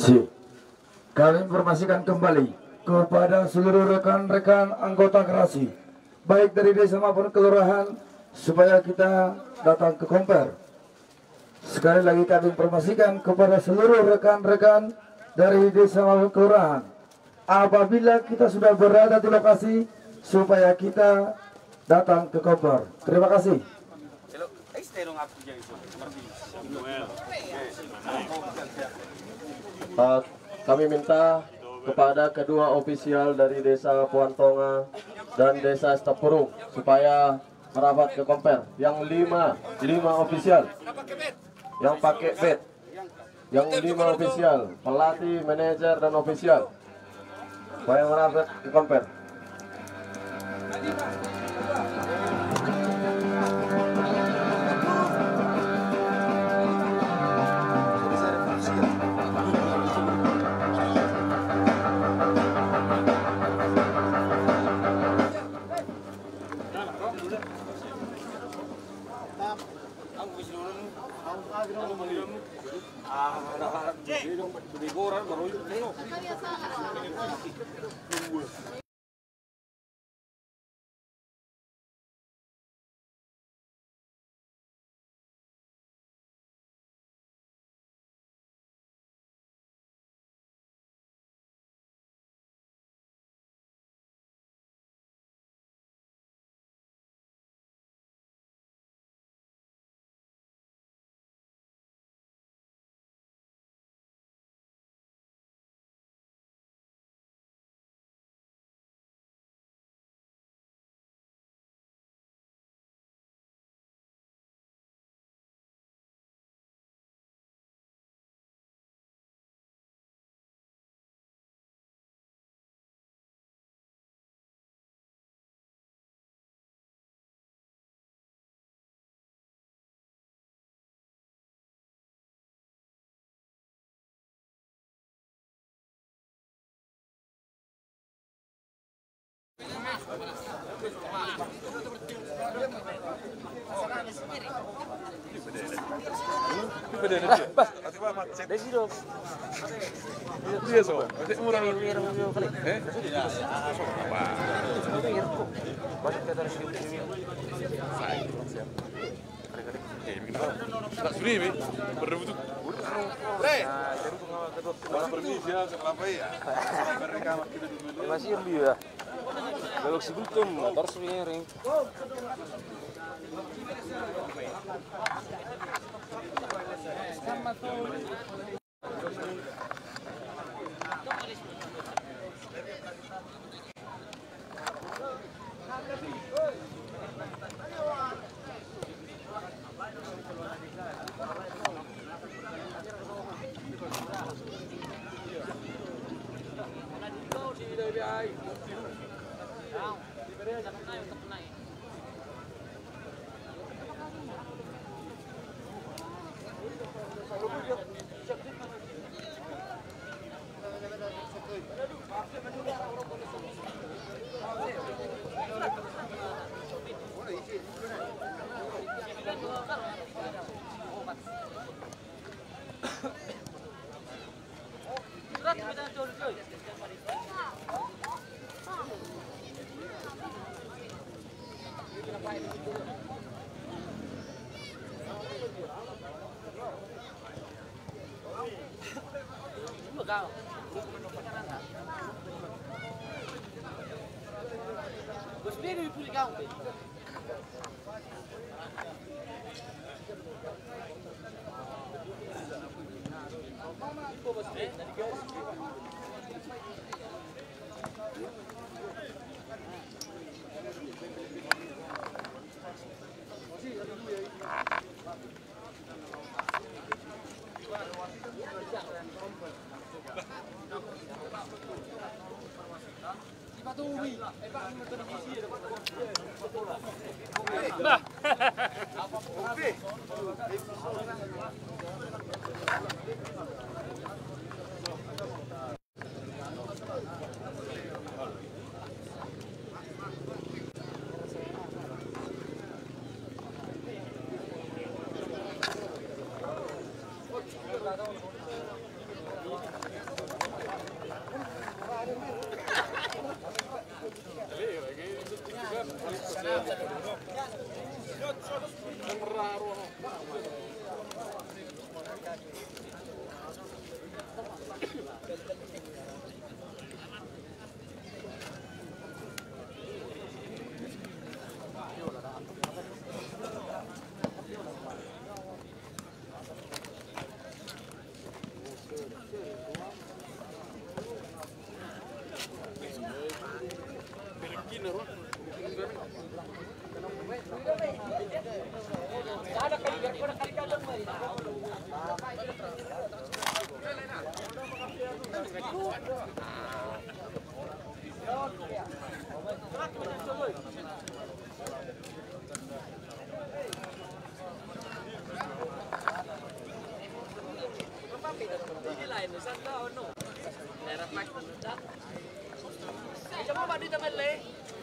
Si, kami informasikan kembali kepada seluruh rekan-rekan anggota gerasi, baik dari desa maupun kelurahan, supaya kita datang ke Komper. Sekali lagi kami informasikan kepada seluruh rekan-rekan dari desa maupun kelurahan, apabila kita sudah berada di lokasi, supaya kita datang ke Komper. Terima kasih. Kami minta kepada kedua ofisial dari desa Puantonga dan desa Stepurung supaya merapat ke Komper. Yang lima ofisial yang pakai bed, yang 5 ofisial, pelatih, manajer dan ofisial supaya merapat ke Komper. Masih ya. Belok si Gultum, motor swiring.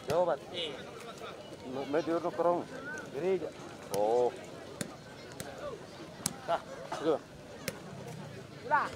Coba. Medio kerong. Ini. Oh. Nah, itu. Lah.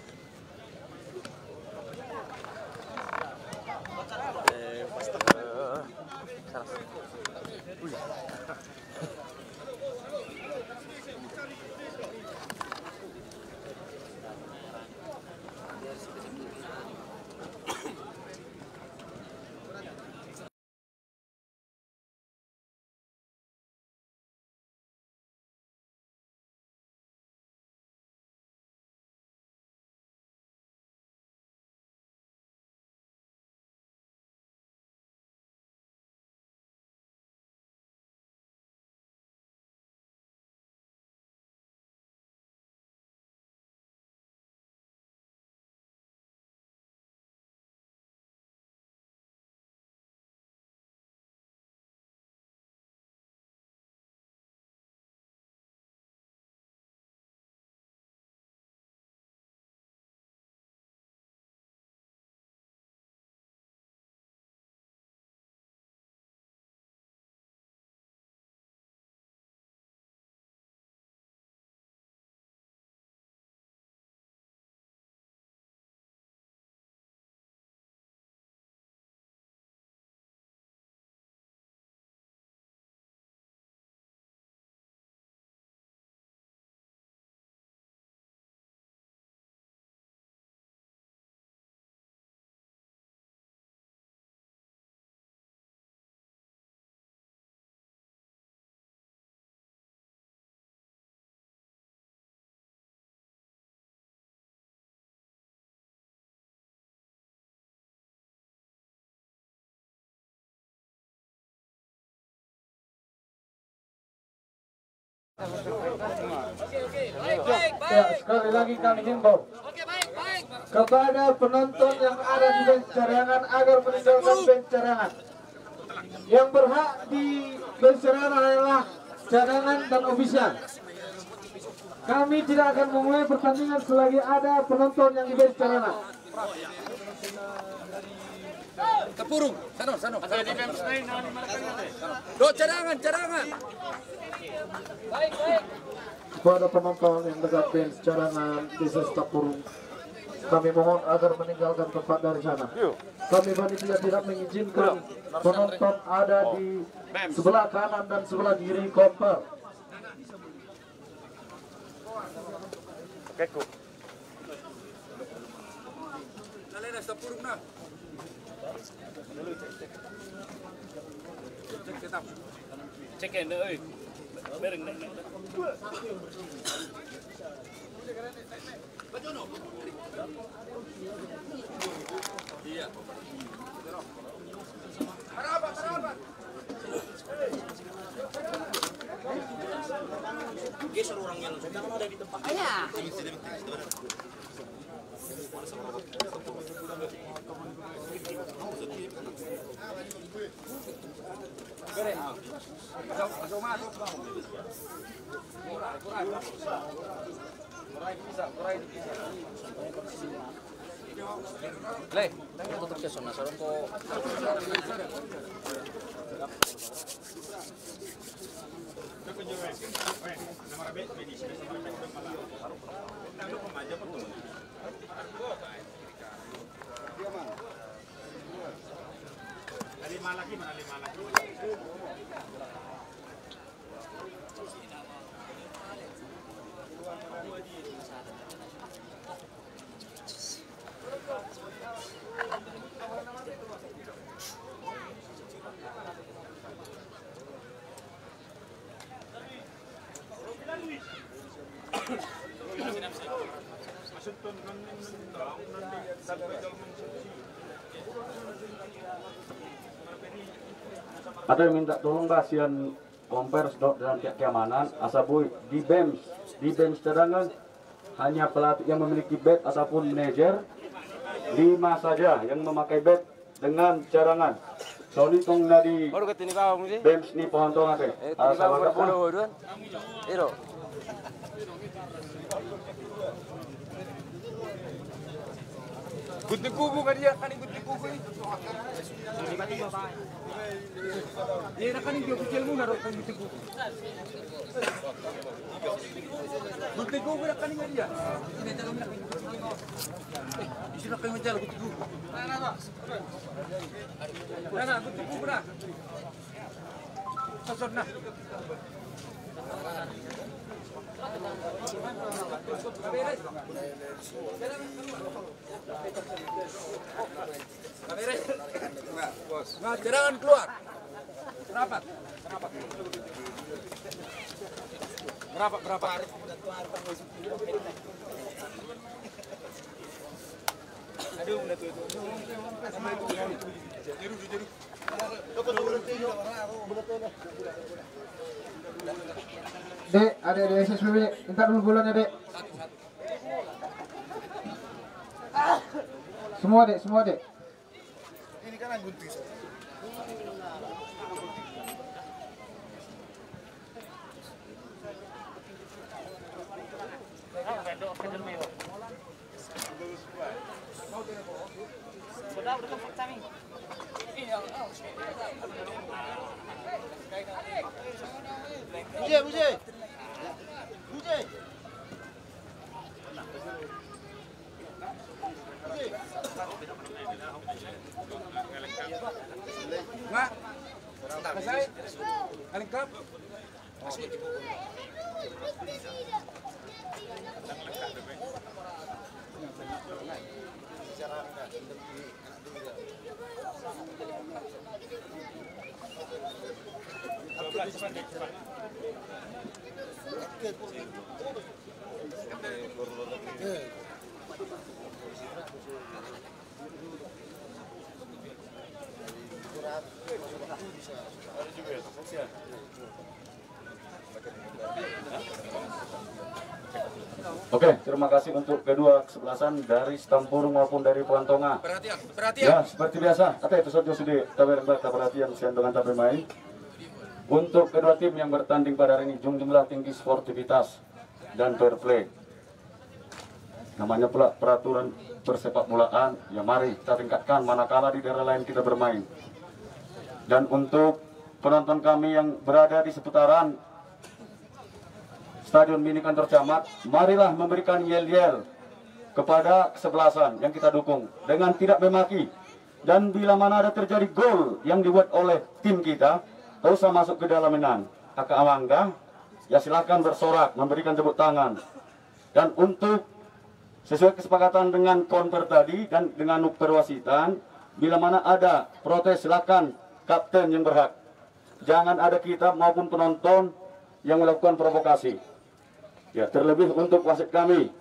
Ya, sekali lagi kami himbau kepada penonton yang ada di bench cadangan agar meninggalkan bench cadangan. Yang berhak di bench cadangan adalah cadangan dan ofisial. Kami tidak akan memulai pertandingan selagi ada penonton yang di bench cadangan. Kepurung, sano. Do cadangan. Baik. Kepada penonton yang dekat bench cadangan di Stapurung, kami mohon agar meninggalkan tempat dari sana. Kami panitia tidak mengizinkan penonton ada di sebelah kanan dan sebelah kiri komper. Keku. Kalian Stapurung na. Cek ende euy. Bereng nek. Iya. Harapan. Geser orangnya langsung jangan ada di tempat. Iya. Le, tutup ke sana sarong ko. Ada yang minta tolong kasihan kompers dan pihak keamanan Asaboy di bench cadangan hanya pelatih yang memiliki badge ataupun manajer 5 saja yang memakai bed dengan cadangan. Sony tong nadi Baru ke tini bawang sih. BEMS ni pohon tong ate. Tini bawang berbulu duan. Iro. Gunting kubu kan dia kan gunting kubu ini. Iya kan dia kecil mu naruh gunting kubu. Gunting kubu kan dia. Isilah kayu menjal gunting kubu. Nah, gunting kubu dah. Sosok nah. Nah, cadangan keluar. Berapa? Aduh, udah tuh. Dek, ada SSBB, minta dulu bulannya dek. Semua dek, semua dek. Ini kan gunting. Buje. Nggak? Selesai? Lengkap? Oke, terima kasih untuk kedua kesebelasan dari Setampurung maupun dari Puantonga. Perhatian. Ya, seperti biasa, kata itu saja sudah perhatian siang dengan tak bermain. Untuk kedua tim yang bertanding pada hari ini, jumlah tinggi sportivitas dan fair play. Namanya pula peraturan persepak bolaan, ya mari kita tingkatkan manakala di daerah lain kita bermain. Dan untuk penonton kami yang berada di seputaran Stadion Mini Kantor Camat, marilah memberikan yel-yel kepada kesebelasan yang kita dukung dengan tidak memaki. Dan bila mana ada terjadi gol yang dibuat oleh tim kita, tak usah masuk ke dalam menang. Kakak Amangga, ya silakan bersorak, memberikan tepuk tangan. Dan untuk sesuai kesepakatan dengan konver tadi dan dengan perwasitan, bila mana ada protes silakan kapten yang berhak. Jangan ada kita maupun penonton yang melakukan provokasi. Ya, terlebih untuk wasit kami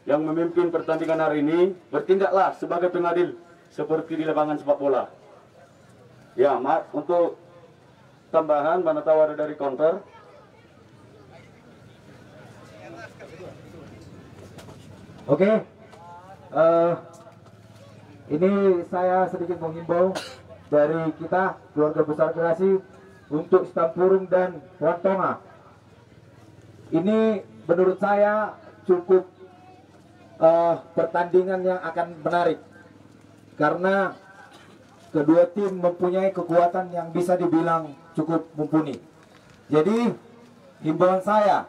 yang memimpin pertandingan hari ini, bertindaklah sebagai pengadil seperti di lapangan sepak bola. Ya, untuk tambahan mana tahu ada dari konver. Oke, ini saya sedikit menghimbau dari kita keluarga besar Gerasi untuk Setampurung dan Puantonga. Ini menurut saya cukup pertandingan yang akan menarik karena kedua tim mempunyai kekuatan yang bisa dibilang cukup mumpuni. Jadi himbauan saya,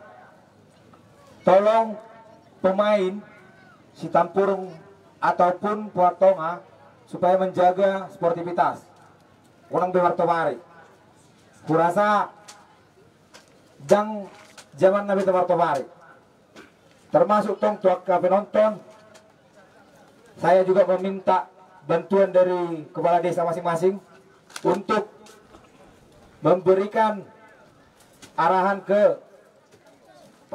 tolong pemain Setampurung ataupun Puantonga supaya menjaga sportivitas. Orang bewartomari. Kurasa zaman Nabi Tawartomari. Termasuk tong tuaka penonton. Saya juga meminta bantuan dari kepala desa masing-masing untuk memberikan arahan ke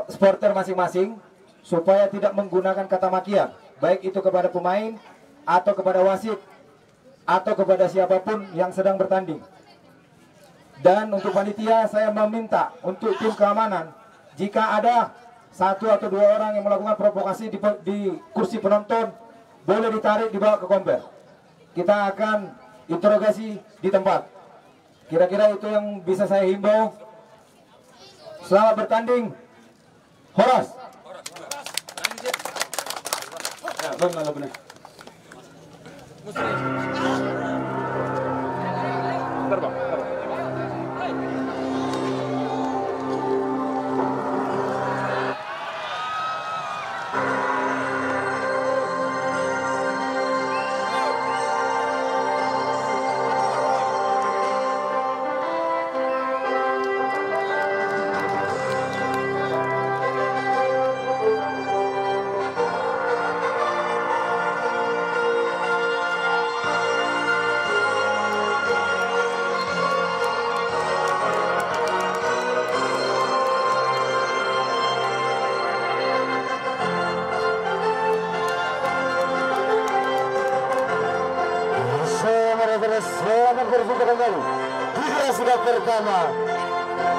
supporter masing-masing supaya tidak menggunakan kata makian, baik itu kepada pemain atau kepada wasit atau kepada siapapun yang sedang bertanding. Dan untuk panitia saya meminta untuk tim keamanan, jika ada 1 atau 2 orang yang melakukan provokasi di kursi penonton, boleh ditarik dibawa ke komper. Kita akan interogasi di tempat. Kira-kira itu yang bisa saya himbau. Selamat bertanding. Horas. Ya, benar. Selamat berjumpa kembali di sudah pertama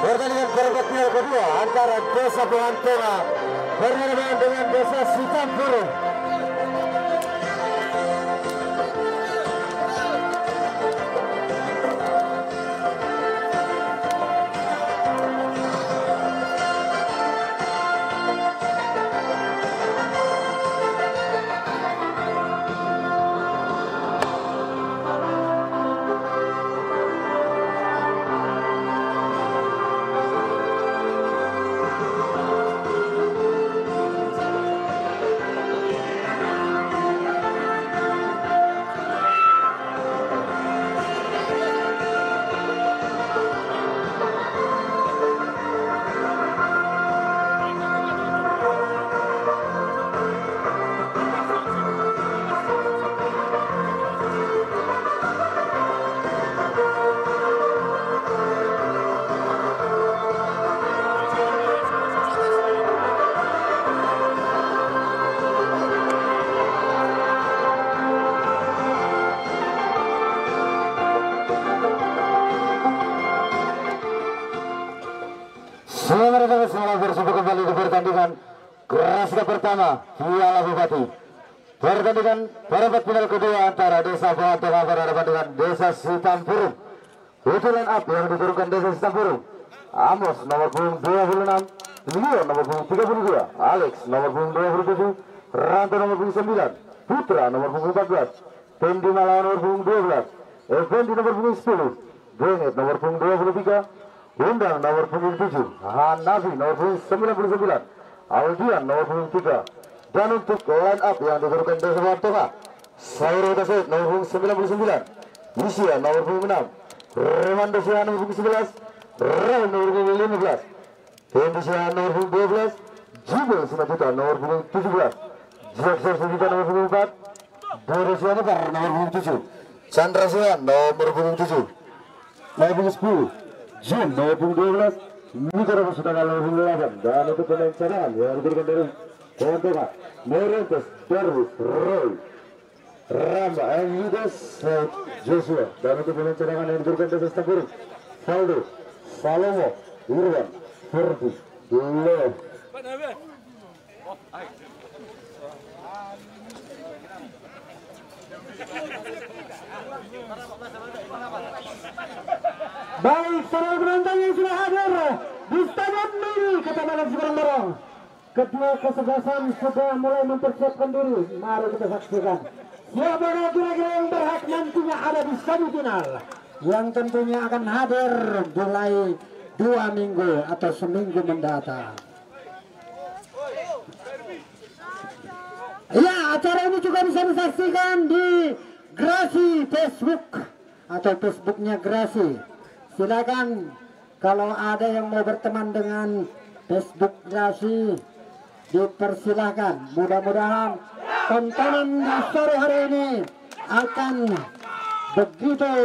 pertandingan perempat final kedua antara Desa Buantonga berhadapan dengan Desa Sitampuru. Selamat berjumpa kembali di pertandingan Grasda pertama Piala Bupati. Pertandingan perempat final kedua antara Desa Buantonga berhadapan dengan Desa Sitampuru. Itu line up yang diturunkan Desa Sitampuru. Amos nomor punggung 26, Leo nomor punggung 32, Alex nomor punggung 27, Ranto nomor punggung 9, Putra nomor punggung 14, Tendi Malawan nomor punggung 12, Effendi nomor punggung 10, Bennett nomor punggung 23, Undang nomor punggung 7, Hanafi nomor punggung 99, Aldian nomor punggung 3. Dan untuk line up yang diturunkan Desa Buantonga, Sauro Daset nomor punggung 99, Isia nomor punggung 6, Remando Sia nomor punggung 11, Rahim nomor punggung 15, Tendi Sia nomor punggung 12, Jibril Simatita nomor punggung 17, Jackson Sujita nomor punggung 4, Doro Sianipar nomor punggung 7, Chandra Sian nomor punggung 7, nomor punggung 10, Jun nomor punggung 12, Mikro Sudana nomor punggung 8. Dan untuk pemain cadangan yang diberikan dari Buantonga, Morientes, Darwis, Roy, Ramba, and Yudas, Joshua. Dan untuk pemain cadangan yang diberikan dari Sitampuru, Faldo, Salomo, Irwan, Ferdi, Leo. Baik, saudara penonton yang sudah hadir di Stadion Mini Kecamatan Cibareng-Bareng, kedua kesebelasan sudah mulai mempersiapkan diri. Mari kita saksikan siapa kira-kira yang berhak nantinya ada di semifinal, yang tentunya akan hadir mulai 2 minggu atau seminggu mendatang. Ya, acara ini juga bisa disaksikan di Grasi Facebook atau Facebooknya Grasi. Silakan kalau ada yang mau berteman dengan Facebook Grasi, dipersilahkan. Mudah-mudahan tontonan di sore hari ini akan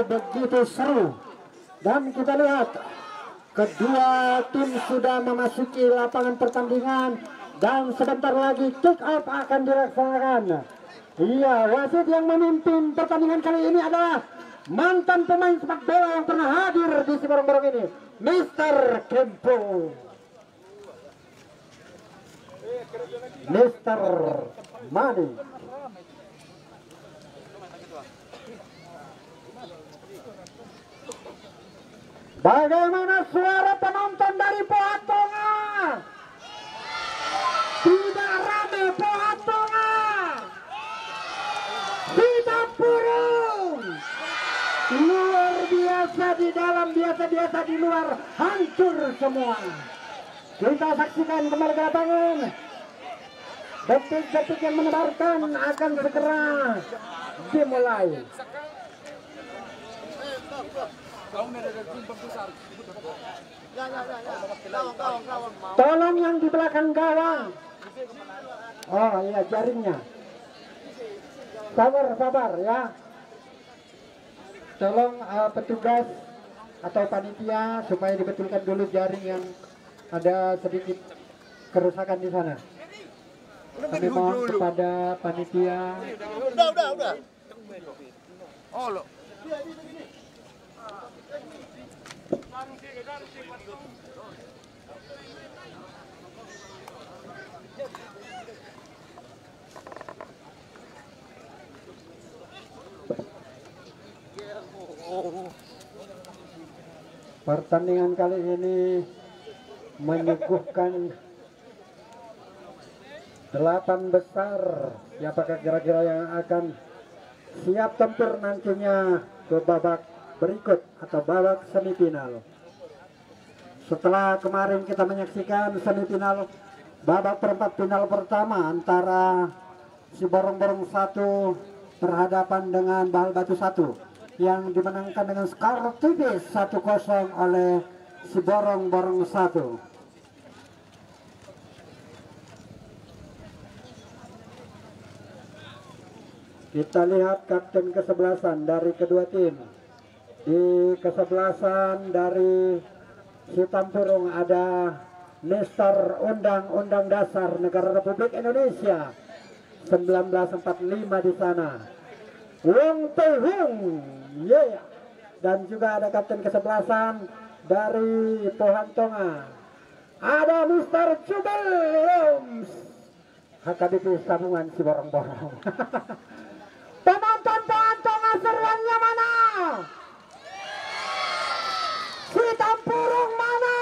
begitu seru. Dan kita lihat kedua tim sudah memasuki lapangan pertandingan dan sebentar lagi kick off akan dilaksanakan. Iya, wasit yang memimpin pertandingan kali ini adalah mantan pemain sepak bola yang pernah hadir di Cibareng-Bareng ini, Mr. Kempo, Mr. Mani. Bagaimana suara penonton dari Pohatonga? Tidak rame Pohatonga. Sitapurung luar biasa di dalam, biasa-biasa di luar, hancur semua. Kita saksikan kembali ke lapangan. Detik-detik yang menebarkan akan segera dimulai. Tolong yang di belakang gawang. Oh iya, jaringnya. Sabar ya. Tolong petugas atau panitia supaya dibetulkan dulu jaring yang ada sedikit kerusakan di sana. Kami mohon kepada panitia. Udah. Oh, lo. Pertandingan kali ini menyuguhkan 8 besar. Siapakah kira-kira yang akan siap tempur nantinya ke babak berikut atau babak semifinal? Setelah kemarin kita menyaksikan semifinal babak perempat final pertama antara si Borong-Borong 1 berhadapan dengan Bahal Batu 1 yang dimenangkan dengan skor tipis 1-0 oleh si Borong-Borong 1. Kita lihat kapten kesebelasan dari kedua tim. Di kesebelasan dari Sitampurung ada Mister Undang-Undang Dasar Negara Republik Indonesia 1945 di sana. Wong Tehung, yeah. Dan juga ada kapten kesebelasan dari Pohatonga. Ada Mister Cubel, HKBP Sambungan si Borong-Borong. Penonton Pohatonga seruannya mana? Sitampurung mana?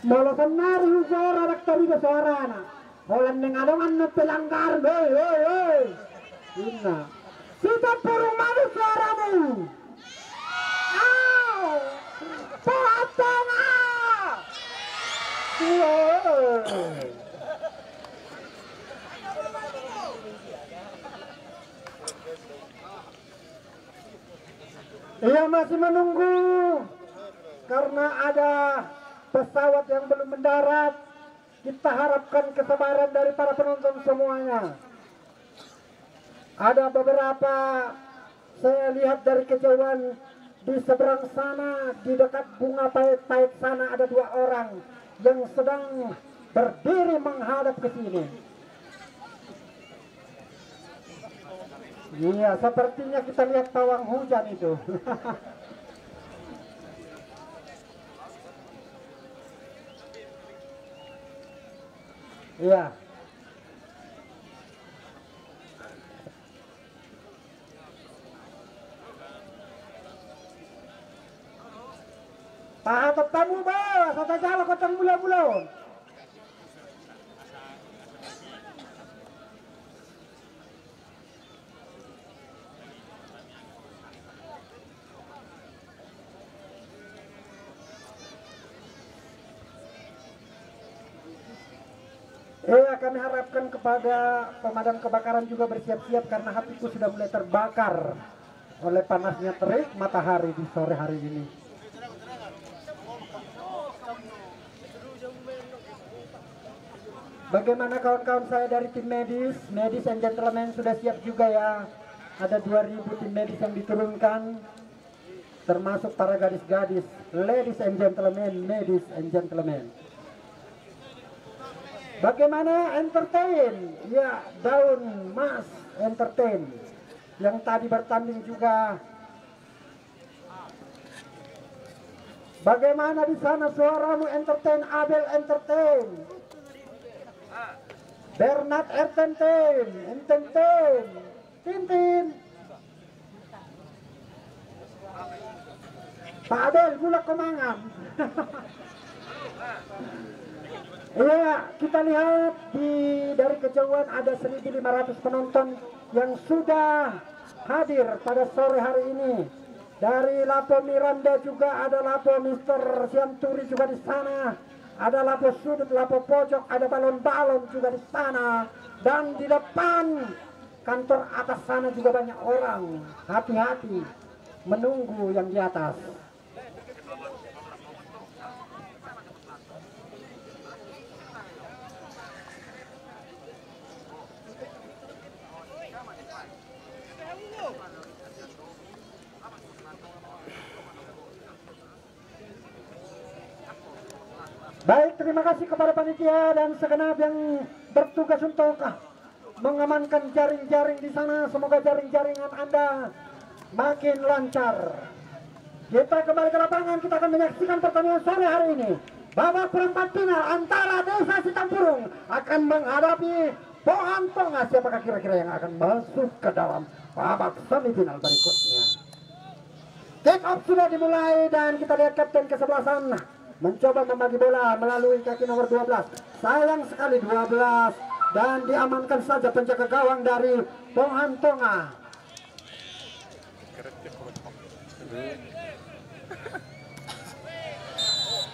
Mula senari suara rektori ke suara na. Holan nengalongan na pelanggar. Hei. Ina. Sitampurung mana suaramu? Pohatonga! Ia masih menunggu karena ada pesawat yang belum mendarat. Kita harapkan kesabaran dari para penonton semuanya. Ada beberapa, saya lihat dari kejauhan di seberang sana, di dekat bunga pahit-pahit sana ada 2 orang yang sedang berdiri menghadap ke sini. Iya, sepertinya kita lihat pawang hujan itu. Iya. Pahatot tamu ba, sa tajala ko tang mula-mula. Kami harapkan kepada pemadam kebakaran juga bersiap-siap karena hatiku sudah mulai terbakar oleh panasnya terik matahari di sore hari ini. Bagaimana kawan-kawan saya dari tim medis? Ladies and gentlemen sudah siap juga ya. Ada 2000 tim medis yang diturunkan, termasuk para gadis-gadis. Ladies and gentlemen, ladies and gentlemen. Bagaimana entertain? Ya, Daun Mas Entertain yang tadi bertanding juga. Bagaimana di sana suaramu Entertain, Abel Entertain? Bernard Ententen, Tintin. Pak Abel Bulak Kemangan. Iya, kita lihat dari kejauhan ada 1.500 penonton yang sudah hadir pada sore hari ini. Dari Lapo Miranda juga ada Lapo Mister Sianturi juga di sana. Ada Lapo Sudut, Lapo Pojok, ada balon-balon juga di sana. Dan di depan kantor atas sana juga banyak orang. Hati-hati menunggu yang di atas. Baik, terima kasih kepada panitia dan segenap yang bertugas untuk mengamankan jaring-jaring di sana. Semoga jaring-jaringan Anda makin lancar. Kita kembali ke lapangan, kita akan menyaksikan pertandingan sore hari ini. Babak perempat final antara Desa Sitampurung akan menghadapi Pohon Tonga. Siapakah kira-kira yang akan masuk ke dalam babak semifinal berikutnya? Kick off sudah dimulai dan kita lihat kapten kesebelasan mencoba membagi bola melalui kaki nomor 12. Sayang sekali 12 dan diamankan saja penjaga gawang dari Pohon Tonga.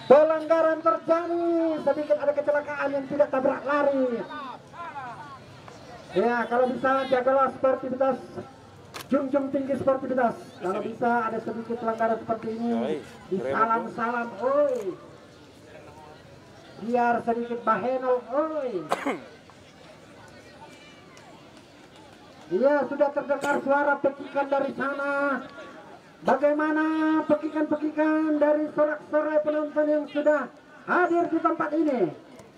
Pelanggaran terjadi, sedikit ada kecelakaan yang tidak tabrak lari. Ya, kalau bisa jagalah sportivitas, junjung tinggi sportivitas. Kalau bisa ada sedikit pelanggaran seperti ini, disalam-salam, oi. Biar sedikit bahenol, oi. Iya, sudah terdengar suara pekikan dari sana. Bagaimana pekikan-pekikan dari sorak-sorai penonton yang sudah hadir di tempat ini?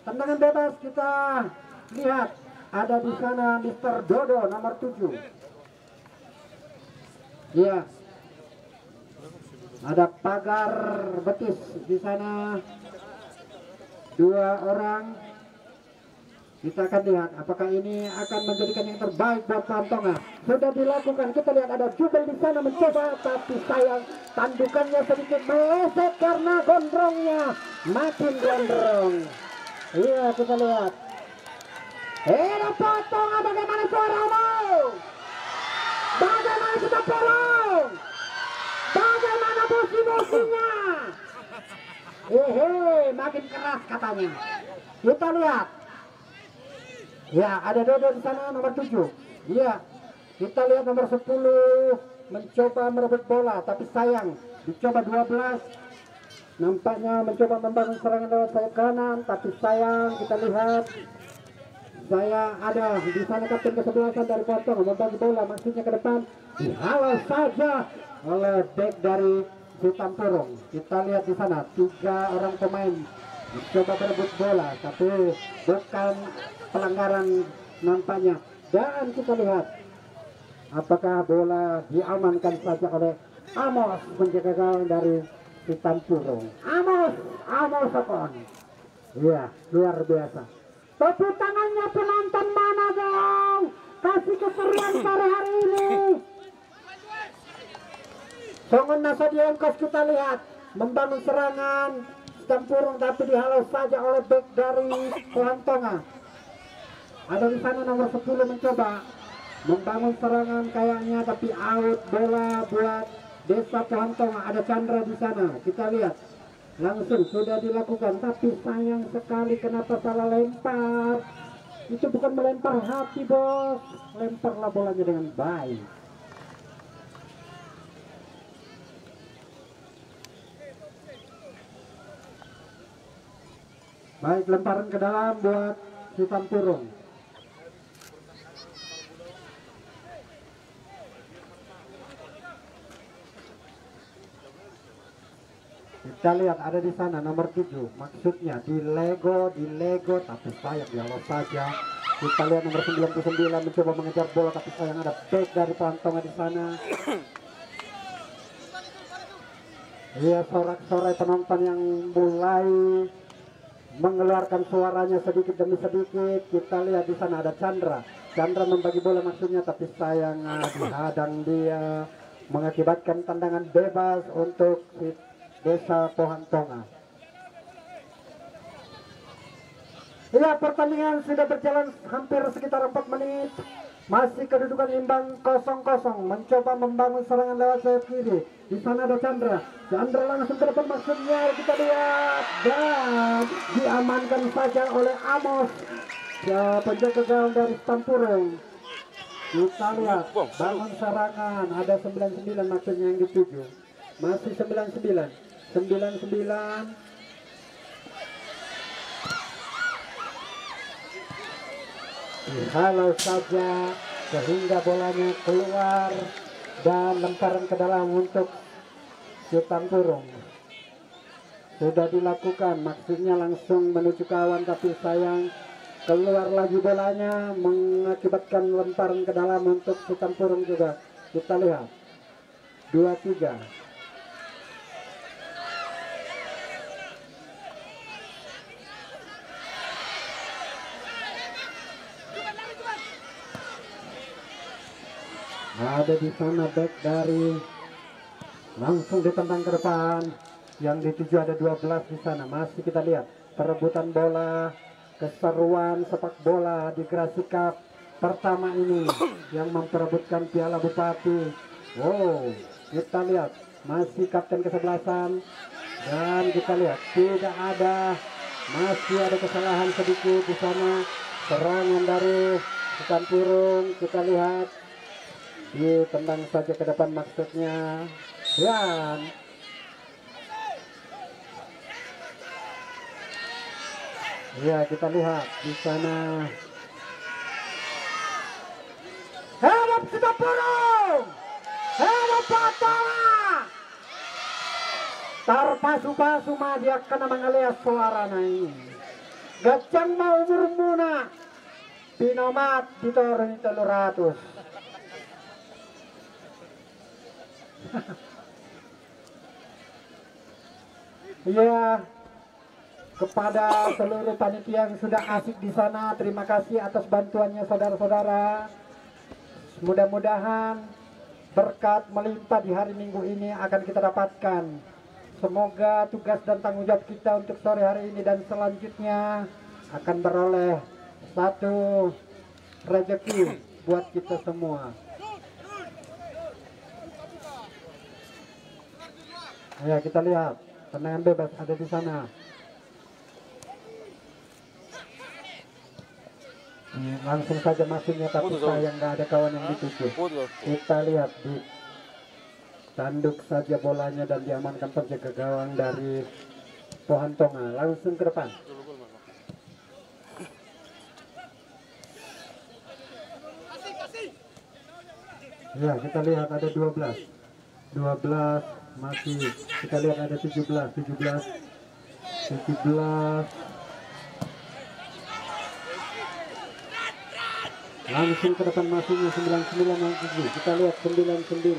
Tendangan bebas kita lihat ada di sana Mr. Dodo nomor 7. Iya. Ada pagar betis di sana. 2 orang. Kita akan lihat apakah ini akan menjadikan yang terbaik buat Pohon Tonga. Sudah dilakukan, kita lihat ada Jubel di sana mencoba, tapi sayang tandukannya sedikit meleset karena gondrongnya makin gondrong. Iya, kita lihat. Pohon Tonga, bagaimana suaramu? Bagaimana kita Porong? Bagaimana musim-musimnya? Makin keras katanya. Kita lihat. Ya, ada Dodo di sana nomor 7. Iya. Kita lihat nomor 10 mencoba merebut bola, tapi sayang. Dicoba 12. Nampaknya mencoba membangun serangan lewat sayap kanan, tapi sayang. Kita lihat. Saya ada di sana kapten kesebelasan dari Pohon Tonga membagi bola, maksudnya ke depan. Dihalau saja oleh back dari Sitampurung. Kita lihat di sana 3 orang pemain mencoba merebut bola, tapi bukan pelanggaran nampaknya. Dan kita lihat apakah bola diamankan saja oleh Amos, penjaga gawang dari Sitampurung. Amos Sokon. Iya, luar biasa. Tepuk tangannya penonton mana dong? Kasih keserian sore hari ini. Songon Nasadia Engkos kita lihat membangun serangan Sitampurung, tapi dihalau saja oleh back dari Pohon Tonga. Ada di sana nomor 10 mencoba membangun serangan kayaknya, tapi out bola buat Desa Pohon Tonga. Ada Chandra di sana. Kita lihat langsung sudah dilakukan, tapi sayang sekali kenapa salah lempar. Itu bukan melempar hati, bos. Lemparlah bolanya dengan baik. Baik, lemparan ke dalam buat Sitampurung. Kita lihat ada di sana nomor 7, maksudnya di Lego, tapi sayang dihalau saja. Kita lihat nomor 99 mencoba mengejar bola, tapi sayang ada back dari Pohon Tonga di sana. Iya, sorak-sorai penonton yang mulai mengeluarkan suaranya sedikit demi sedikit. Kita lihat di sana ada Chandra. Chandra membagi bola maksudnya, tapi sayang dihadang dia, mengakibatkan tendangan bebas untuk Desa Pohon Tonga. Ya, pertandingan sudah berjalan hampir sekitar 4 menit. Masih kedudukan imbang 0-0. Mencoba membangun serangan lewat sayap kiri. Di sana ada Chandra. Chandra langsung ke depan maksudnya, kita lihat, dan diamankan saja oleh Amos, ya, penjaga gawang dari Tampurung. Kita lihat bangun serangan, ada 99 maksudnya yang dituju. Masih 99. Halau saja sehingga bolanya keluar dan lemparan ke dalam untuk Tampurung. Sudah dilakukan, maksudnya langsung menuju kawan, tapi sayang keluar lagi bolanya, mengakibatkan lemparan ke dalam untuk Tampurung juga. Kita lihat 2-3. Ada di sana back dari, langsung ditendang ke depan. Yang dituju ada 12 di sana. Masih kita lihat perebutan bola, keseruan sepak bola di Grasi Cup pertama ini yang memperebutkan Piala Bupati. Wow, kita lihat masih kapten kesebelasan, dan kita lihat tidak ada, masih ada kesalahan sedikit di sana. Serangan dari Tampurung, kita lihat ditendang saja ke depan maksudnya, dan ya kita lihat di sana. Help Tampurung, help Patala. Tarpasu-pasu dia kena mengalia suara naik. Gacang mau bermuna. Pinomat ditorong 300. Ya, kepada seluruh panitia yang sudah asik di sana, terima kasih atas bantuannya saudara-saudara. Mudah-mudahan berkat melimpah di hari Minggu ini akan kita dapatkan. Semoga tugas dan tanggung jawab kita untuk sore hari ini dan selanjutnya akan beroleh satu rezeki buat kita semua. Ya, kita lihat tendangan bebas ada di sana. Langsung saja masuknya, tapi sayang nggak ada kawan yang dituju. Kita lihat di tanduk saja bolanya dan diamankan penjaga gawang dari Pohon Tonga. Langsung ke depan. Ya, kita lihat ada 12 masih, kita lihat ada 17. Langsung ke depan masuknya 99 yang tuju. Kita lihat 99.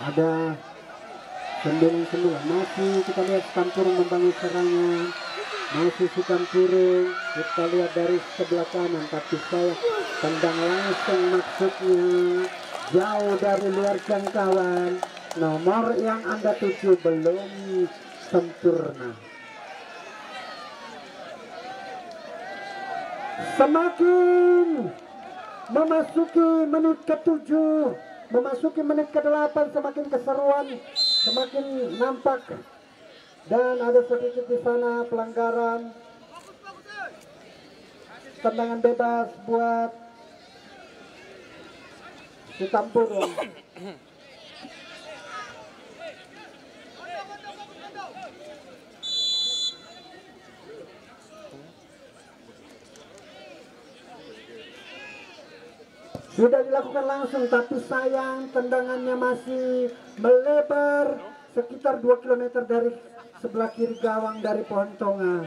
Ada 99. Masih kita lihat Tampurung membangun serangan. Masih Tampurung. Kita lihat dari sebelah kanan, tapi saya tendang langsung maksudnya jauh dari luar jangkauan. Nomor yang Anda tuju belum sempurna. Semakin memasuki menit ke-7, memasuki menit ke-8, semakin keseruan, semakin nampak, dan ada sedikit di sana pelanggaran. Tendangan bebas buat Tampurung. Sudah dilakukan langsung, tapi sayang tendangannya masih melebar sekitar 2 km dari sebelah kiri gawang dari Pohon Tonga.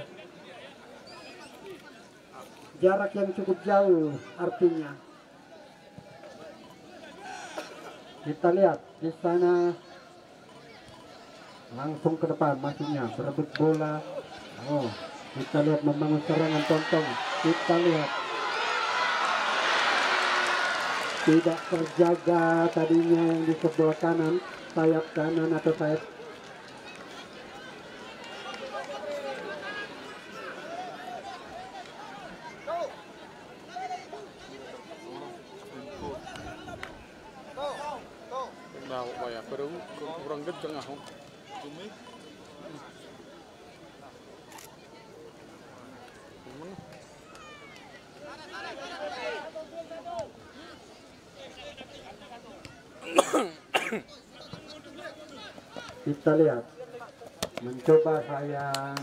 Jarak yang cukup jauh artinya. Kita lihat di sana langsung ke depan masuknya, berebut bola Oh, kita lihat membangun serangan Pontong. Kita lihat tidak terjaga tadinya yang di sebelah kanan, sayap kanan atau sayap kurang kenceng ah. kita lihat mencoba sayang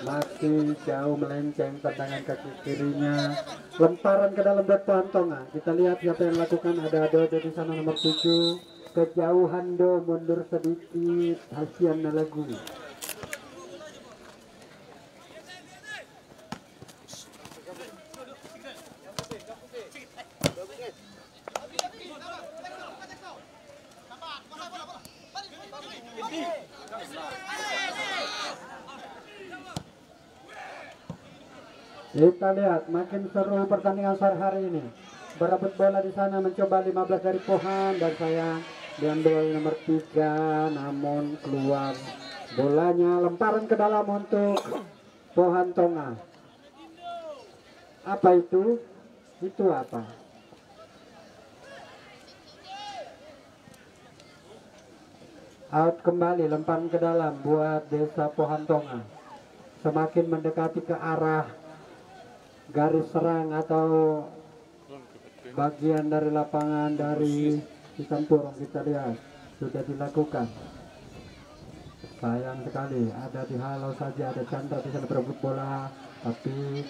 masih jauh melenceng tendangan kaki kirinya, lemparan ke dalam dot Pohantonga. Kita lihat siapa yang lakukan, ada Dodo di sana nomor 7, kejauhan Do mundur sedikit, Hasian Nalagu. Kita lihat makin seru pertandingan sore hari ini. Berebut bola di sana, mencoba 15 dari Pohan dan sayang diambil nomor 3 namun keluar bolanya. Lemparan ke dalam untuk Pohantonga. Apa itu? Itu apa? Out kembali, lemparan ke dalam buat Desa Pohantonga. Semakin mendekati ke arah garis serang atau bagian dari lapangan dari Cisampurung. Kita lihat sudah dilakukan. Sayang sekali ada dihalau saja, ada Chandra di sana berebut bola tapi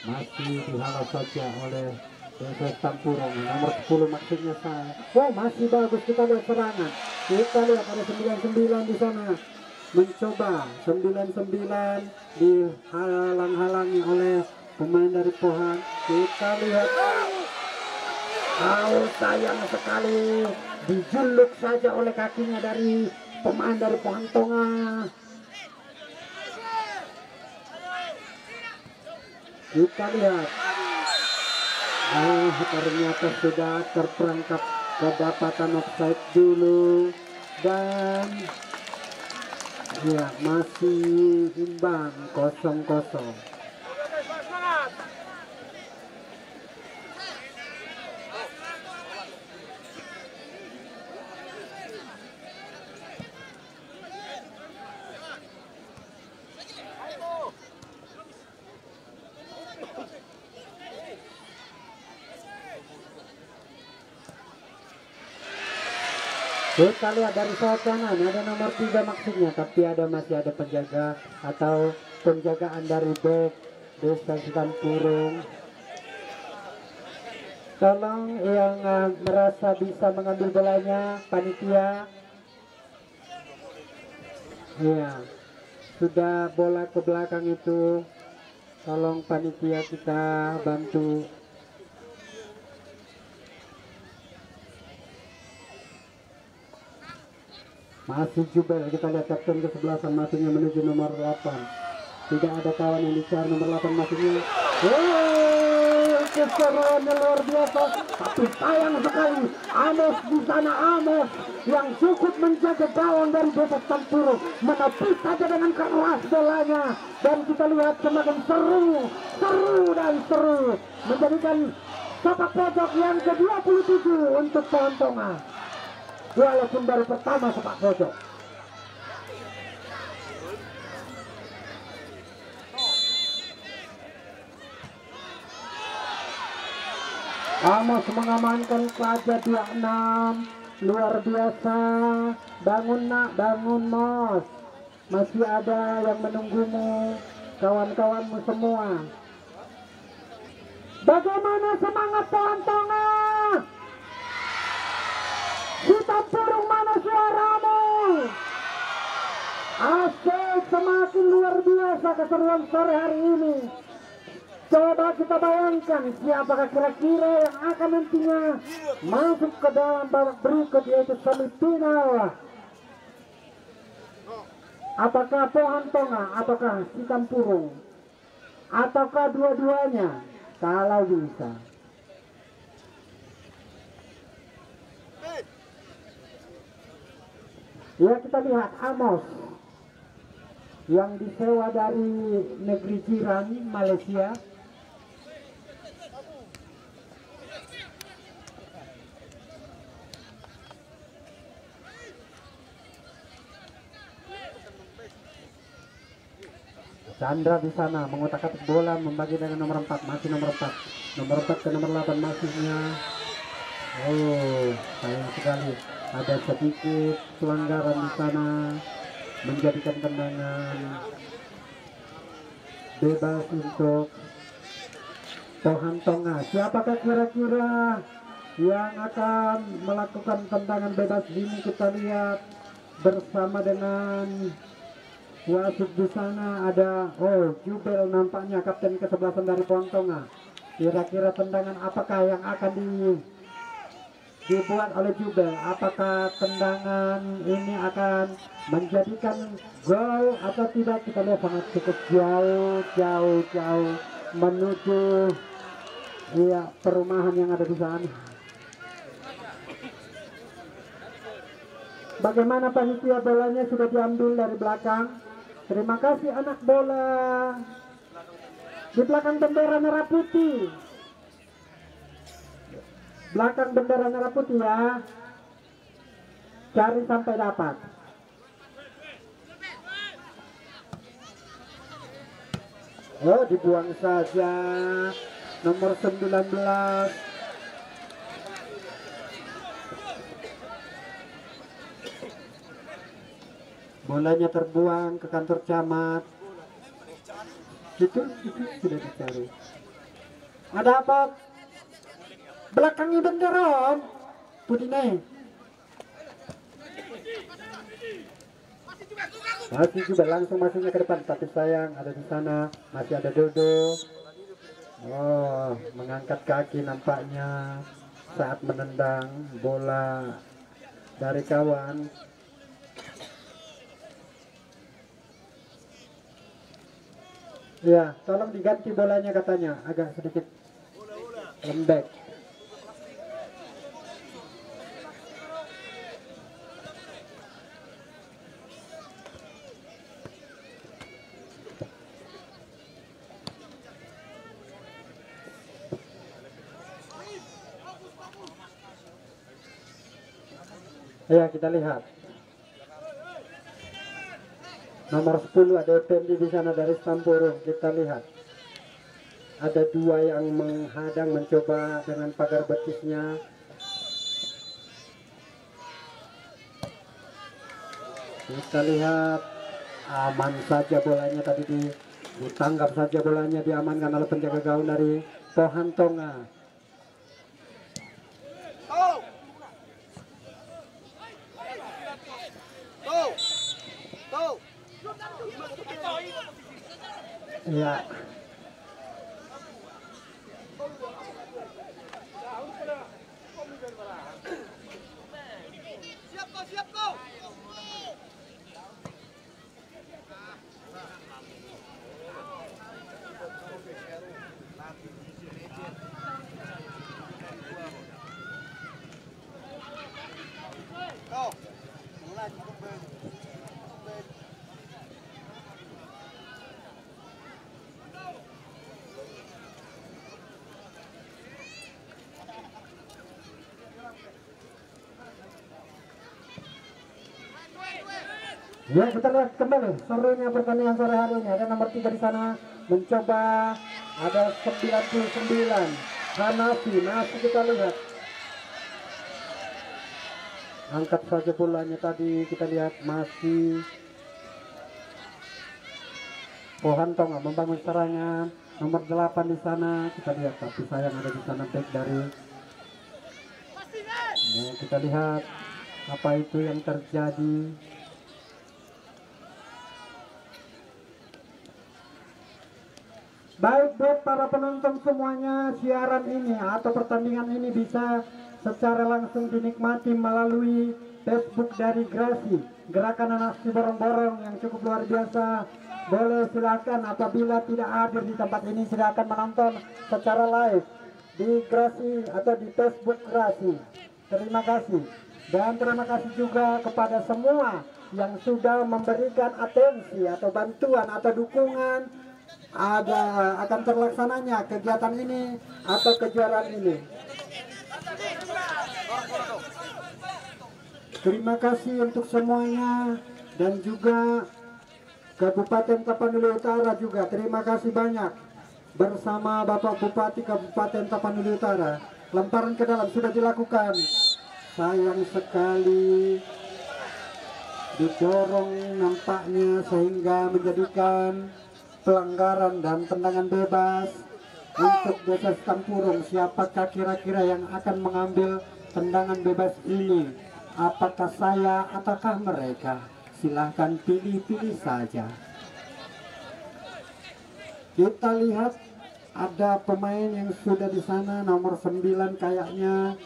masih dihalau saja oleh Desa Cisampurung. Nomor 10 maksudnya saya. Oh, masih bagus, kita lihat serangan. Kita lihat ada 99 di sana. Mencoba 99 dihalang-halangi oleh pemain dari Pohan. Kita lihat, sayang sekali dijuluk saja oleh kakinya dari pemain dari Pohantonga. Kita lihat, ternyata sudah terperangkap kedapatan offside dulu dan ya masih imbang 0-0. Kita lihat dari sayap kanan ada nomor 3 maksudnya, tapi masih ada penjaga atau penjagaan dari bek Desa Cisampurung. Tolong yang merasa bisa mengambil bolanya, panitia. Ya, sudah bola ke belakang itu, tolong panitia kita bantu. Masih Jubel, kita lihat kapten kesebelasan masuknya menuju nomor 8. Tidak ada kawan yang dicari nomor 8 masuknya. Keseruannya luar biasa. Tapi sayang sekali Amos di sana, Amos yang cukup menjaga gawang dari Desa Cisampurung menepis saja dengan keras bolanya. Dan kita lihat semakin seru dan seru, menjadikan sepak pojok yang ke-27 untuk Pohantonga. Walaupun baru pertama sepak pojok. Amos mengamankan saja 26. Luar biasa. Bangun nak, bangun Mos. Masih ada yang menunggumu, kawan-kawanmu semua. Bagaimana semangat Pohantonga? Cisampurung, mana suaramu? Asik, semakin luar biasa keseruan sore hari ini. Coba kita bayangkan siapakah kira-kira yang akan nantinya masuk ke dalam babak berikut, yaitu semifinal. Apakah Pohon Tonga, ataukah Sitampurung, ataukah dua-duanya? Kalau bisa. Ya, kita lihat Amos yang disewa dari negeri jiran Malaysia. Chandra di sana mengotak-atik bola, membagi dengan nomor 4, masih nomor 4. Nomor 4 ke nomor 8 masihnya. Oh, sayang sekali. Ada sedikit pelanggaran di sana, menjadikan tendangan bebas untuk Pohon Tonga. Siapakah kira-kira yang akan melakukan tendangan bebas ini? Kita lihat bersama dengan wasit di sana. Ada Jubel, nampaknya kapten ke-11 dari Pohon Tonga. Kira-kira tendangan apakah yang akan dibuat oleh Jubel? Apakah tendangan ini akan menjadikan gol atau tidak? Kita lihat sangat cukup jauh menuju perumahan yang ada di sana. Bagaimana panitia? Bolanya sudah diambil dari belakang. Terima kasih anak bola. Di belakang bendera merah putih. Belakang bendera merah putih ya. Cari sampai dapat. Oh, dibuang saja. Nomor 19. Bolanya terbuang ke kantor camat. Itu sudah dicari. Ada apa? Belakangnya bendera Om putih nih. Masih juga langsung masuknya ke depan, tapi sayang ada di sana masih ada Dodo. Oh, mengangkat kaki nampaknya saat menendang bola dari kawan. Ya, tolong diganti bolanya katanya, agak sedikit lembek. Ya, kita lihat. Nomor 10 ada Effendi di sana dari Sitampurung. Kita lihat. Ada dua yang menghadang, mencoba dengan pagar betisnya. Kita lihat aman saja bolanya tadi ditangkap saja bolanya, diamankan oleh penjaga gawang dari Pohon Tonga. Ya. Siap kau. Ya, kita lihat kembali serunya pertandingan sore hari ini. Ada nomor 3 di sana mencoba, ada 99 Hanafi. Masih kita lihat, angkat saja bolanya tadi. Kita lihat masih Pohon Tonga membangun serangan. Nomor 8 di sana kita lihat, tapi sayang ada di sana back dari. Ya, kita lihat apa itu yang terjadi. Baik buat para penonton semuanya, siaran ini atau pertandingan ini bisa secara langsung dinikmati melalui Facebook dari Grasi. gerakan anak si borong-borong yang cukup luar biasa. Boleh silakan apabila tidak hadir di tempat ini, silakan menonton secara live di Grasi atau di Facebook Grasi. Terima kasih. Dan terima kasih juga kepada semua yang sudah memberikan atensi atau bantuan atau dukungan akan terlaksananya kegiatan ini atau kejuaraan ini. Terima kasih untuk semuanya, dan juga Kabupaten Tapanuli Utara juga terima kasih banyak bersama Bapak Bupati Kabupaten Tapanuli Utara. Lemparan ke dalam sudah dilakukan. Sayang sekali didorong nampaknya sehingga menjadikan pelanggaran dan tendangan bebas untuk Desa Setampurung. Siapakah kira-kira yang akan mengambil tendangan bebas ini? Apakah saya ataukah mereka? Silahkan pilih-pilih saja. Kita lihat ada pemain yang sudah di sana, nomor 9 kayaknya.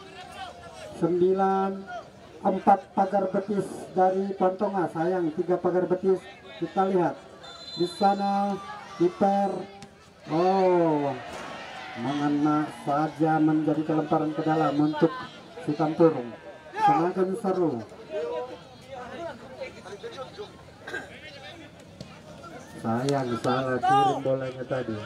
4 pagar betis dari Pontonga, sayang 3 pagar betis. Kita lihat di sana kiper, mengena saja menjadi kelemparan ke dalam untuk Sitampurung. Semakin seru. Sayang salah kirim bolanya tadi.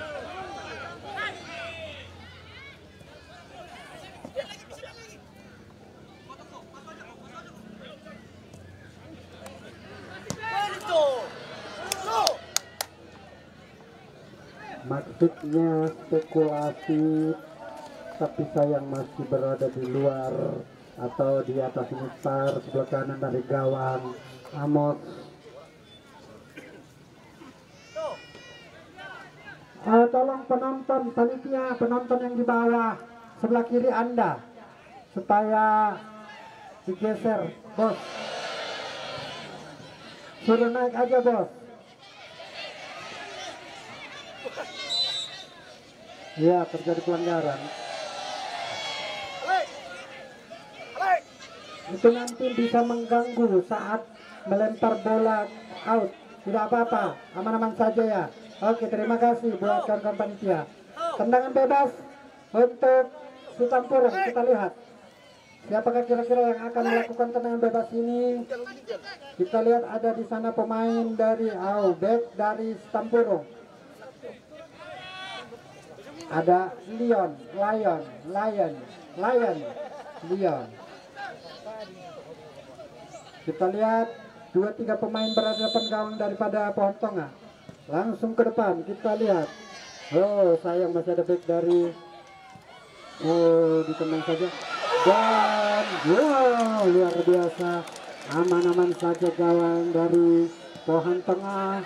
Maksudnya spekulasi, tapi sayang masih berada di luar atau di atas mistar sebelah kanan dari gawang Amos. Tolong penonton, panitia, penonton yang di bawah sebelah kiri Anda supaya digeser, bos. Suruh naik aja, bos. Ya, terjadi pelanggaran. Itu nanti bisa mengganggu saat melempar bola out. Tidak apa-apa, aman-aman saja ya. Oke, terima kasih buat kawan-kawan panitia. Tendangan bebas untuk Sitampurung. Kita lihat siapakah kira-kira yang akan melakukan tendangan bebas ini. Kita lihat ada di sana pemain dari back dari Sitampurung. Ada Lion. Kita lihat 2-3 pemain berhadapan gawang daripada Pontonga. Langsung ke depan kita lihat. Sayang masih ada back dari ditendang saja. Dan luar biasa, aman-aman saja gawang dari Pohon Tengah.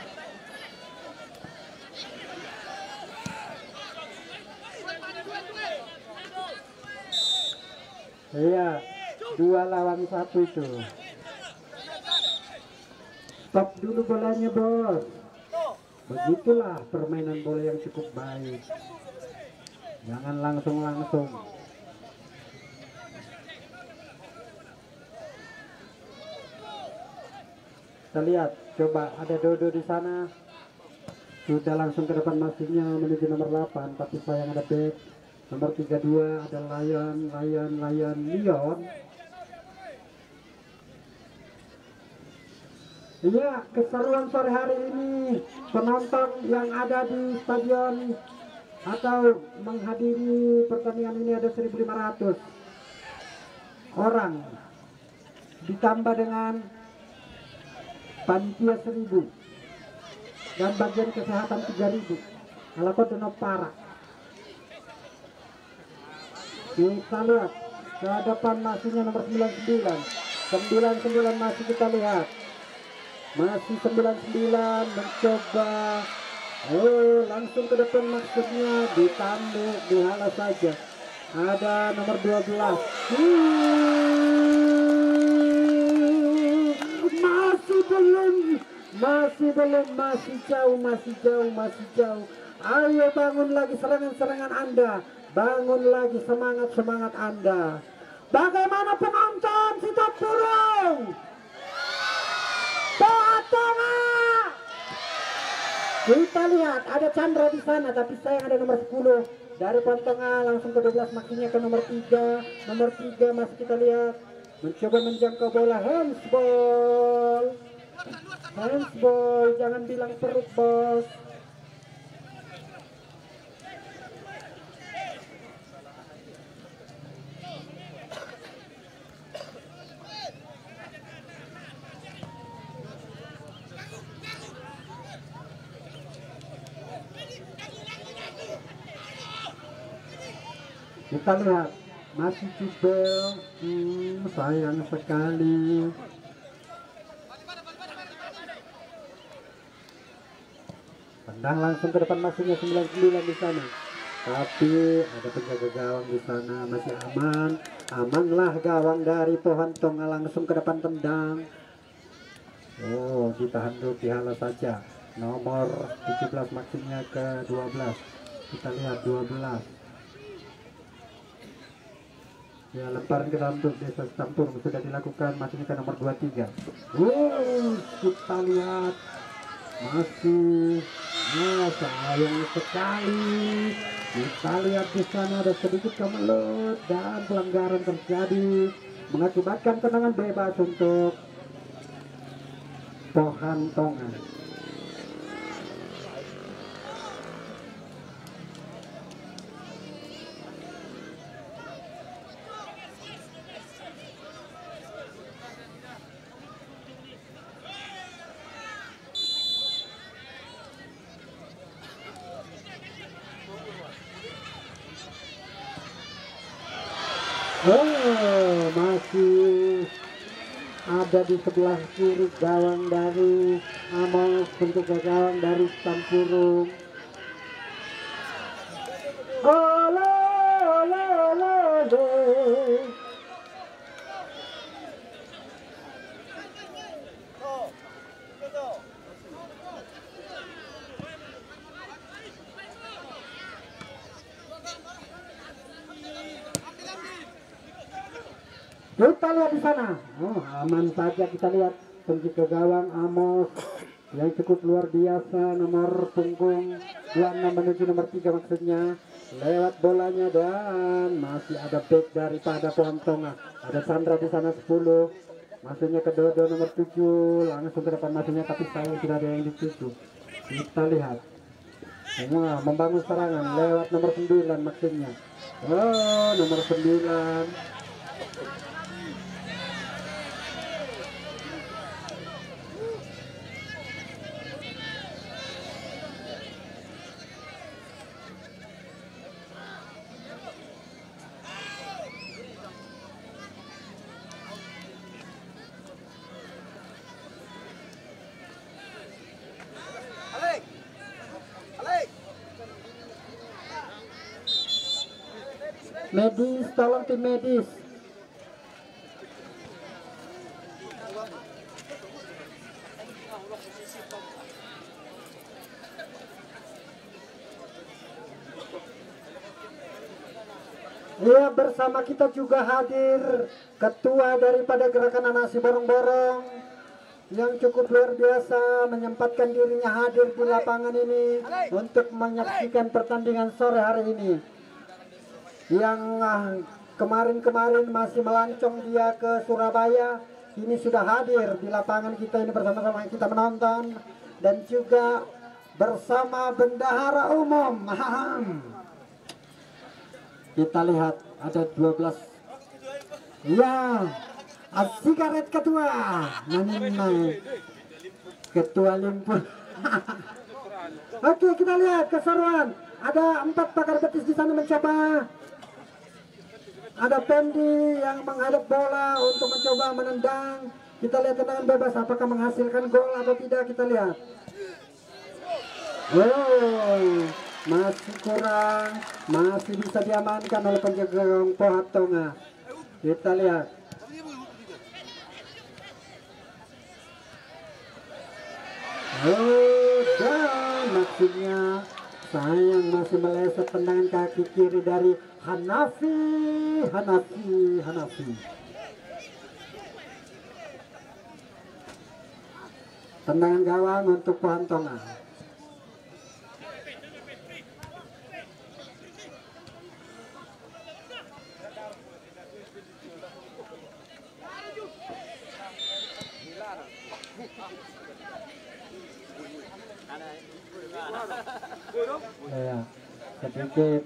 Iya, 2 lawan 1 itu. Stop dulu bolanya, bos. Begitulah permainan bola yang cukup baik. Jangan langsung-langsung. Kita lihat, coba ada Dodo di sana. Sudah langsung ke depan masuknya menuju nomor 8, tapi sayang ada back. Nomor 32 ada Lion. Iya, keseruan sore hari ini. Penonton yang ada di stadion atau menghadiri pertandingan ini ada 1.500 orang. Ditambah dengan panitia 1.000 dan bagian kesehatan 3.000. Kalau kau dono parah. Kita lihat ke depan masihnya nomor 99 masih kita lihat. Masih 99 mencoba. Langsung ke depan maksudnya ditambah dihala saja. Ada nomor 12. Masih jauh. Ayo bangun lagi serangan Anda. Bangun lagi semangat Anda. Bagaimana penonton Sitampurung? Kita lihat ada Chandra di sana, tapi sayang ada nomor 10 dari Pontonga langsung ke 12 maksudnya ke nomor 3. Nomor 3 masih kita lihat mencoba menjangkau bola, handsball. Handsball, jangan bilang perut bos. Kita lihat masih Cibel, sayang sekali. Tendang langsung ke depan masuknya 99 di sana. Tapi ada penjaga gawang di sana, masih aman. Amanlah gawang dari Pohon Tonga, langsung ke depan tendang. Oh, ditahan dulu pihala saja. Nomor 17 maksudnya ke 12. Kita lihat 12. Ya, lemparan ke dalam desa campur sudah dilakukan, masuknya ke nomor 23. Kita lihat masih sayang sekali. Kita lihat di sana ada sedikit kemelut dan pelanggaran terjadi mengakibatkan tendangan bebas untuk Pohon Tonga. Masih ada di sebelah kiri gawang dari Amos, penjaga gawang dari Sampurung. Ole, ole, ole, ole. Kita lihat di sana, aman saja. Kita lihat penjaga gawang Amos yang cukup luar biasa, nomor punggung 26 menuju nomor 3 maksudnya, lewat bolanya dan masih ada back daripada Pohon Tonga. Ada Sandra di sana 10, masuknya ke Dodo nomor 7, langsung ke depan masuknya, tapi sayang tidak ada yang dituju. Kita lihat semua membangun serangan lewat nomor 9 maksudnya. Nomor 9. Medis, tolong tim medis. Ya, bersama kita juga hadir ketua daripada gerakan Nasi Borong-Borong yang cukup luar biasa menyempatkan dirinya hadir di lapangan ini untuk menyaksikan pertandingan sore hari ini. Yang kemarin-kemarin masih melancong dia ke Surabaya, ini sudah hadir di lapangan kita ini bersama-sama kita menonton, dan juga bersama bendahara umum. Kita lihat ada 12. Ya, sigaret ketua, ketua limpun. Oke, kita lihat keseruan. Ada 4 pakar betis di sana mencoba. Ada Pendi yang menghadap bola untuk mencoba menendang. Kita lihat tendangan bebas apakah menghasilkan gol atau tidak, kita lihat. Masih kurang, masih bisa diamankan oleh penjaga gawang Pohon Tonga. Kita lihat. Dan maksudnya sayang masih meleset tendangan kaki kiri dari Hanafi. Tendangan gawang untuk Pohon Tonga. Ya, sedikit.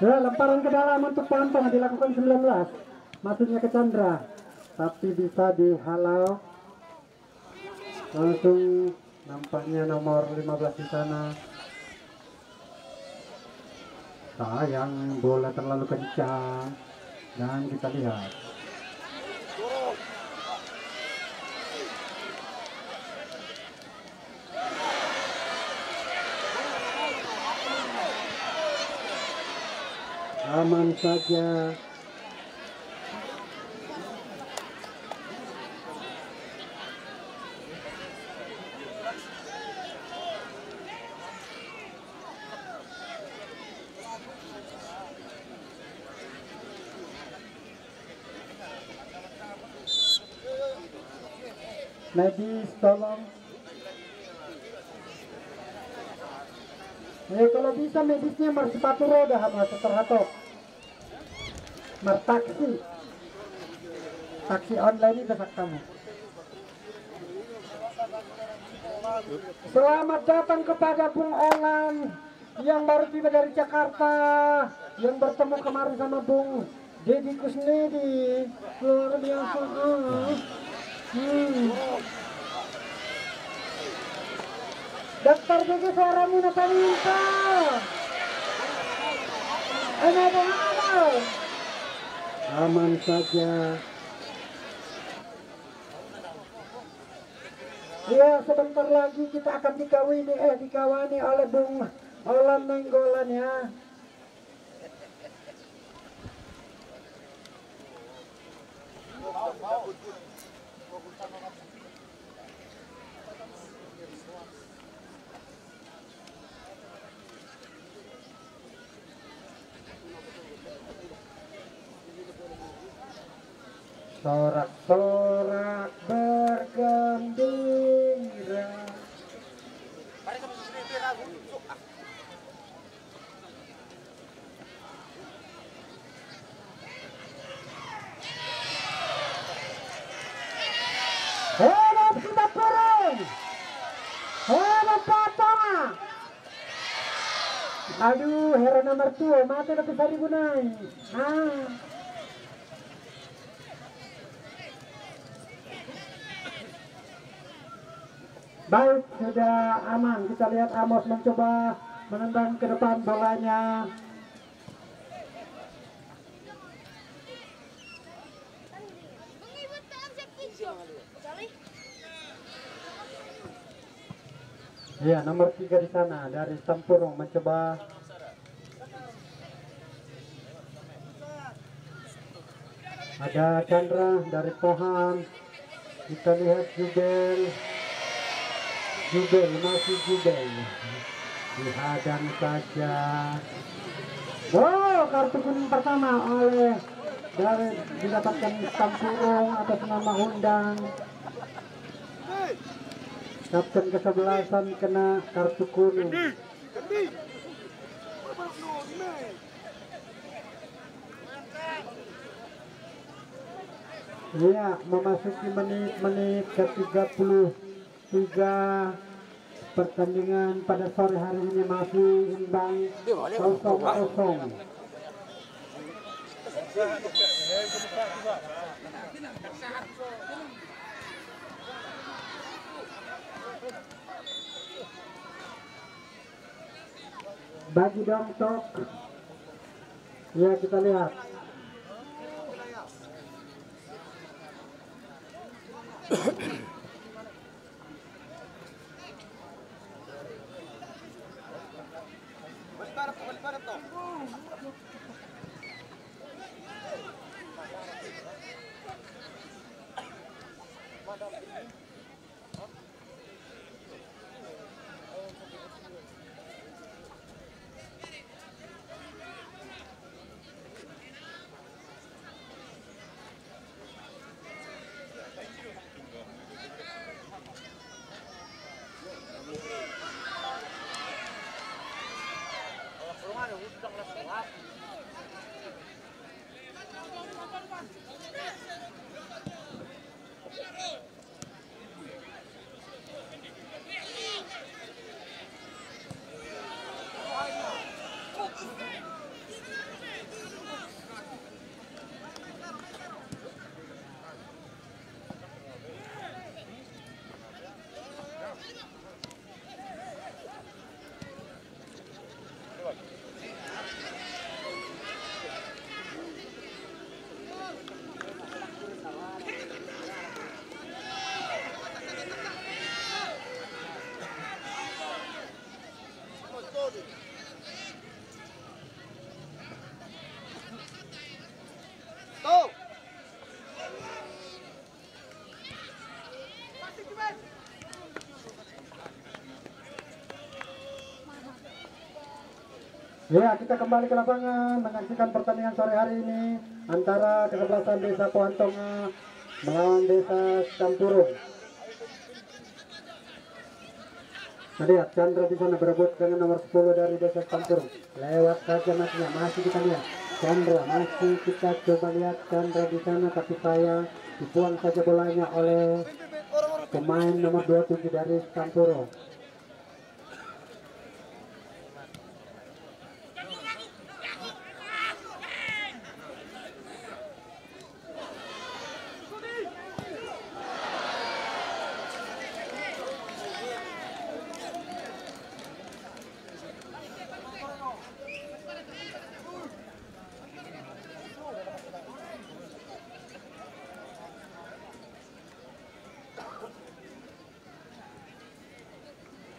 Ya, lemparan ke dalam untuk Pontong dilakukan 19, maksudnya ke Chandra, tapi bisa dihalau. Langsung nampaknya nomor 15 di sana. Sayang, bola terlalu kencang dan kita lihat. Aman saja. Medis tolong. Kalau bisa medisnya sepatu roda mas terhatok. Taksi online itu sak kamu. Selamat datang kepada Bung Olan yang baru tiba dari Jakarta, yang bertemu kemarin sama Bung Deddy Kusnedi. Luar biasa. Daftar juga suaramu Natalita. Aman saja. Ya, sebentar lagi kita akan dikawani oleh Bung Olan Nenggolan ya. Sorak-sorak bergembira. Hebat kita Purung. Hebat Pontong. Aduh, hero nomor 2 mati lebih dari bunai. Baik, sudah aman. Kita lihat Amos mencoba menendang ke depan bolanya. Ya, nomor 3 di sana dari Sampurung mencoba. Ada Chandra dari Pohan. Kita lihat Jubel masih Jubel. Dihadang saja. Oh, kartu kuning pertama oleh dari didapatkan Sampurung atas nama Undang. Kapten ke-11 kena kartu kuning. Iya, memasuki menit ke-33 pertandingan pada sore hari ini masih imbang 0-0. Bagi Dongtok, ya kita lihat. Ya, kita kembali ke lapangan menyaksikan pertandingan sore hari ini antara kesebelasan Desa Pohantonga melawan Desa Campurung. Lihat Chandra di sana berebut dengan nomor 10 dari Desa Campurung. Lewat saja masnya, masih kita lihat Chandra, masih kita coba lihat Chandra di sana, tapi saya dibuang saja bolanya oleh pemain nomor 27 dari Campurung.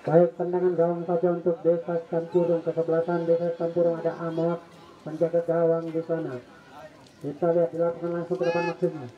Baik, tendangan gawang saja untuk Desa Campurung. Kesebelasan Desa Campurung ada Amok menjaga gawang di sana. Kita lihat dilakukan langsung ke depan maksudnya.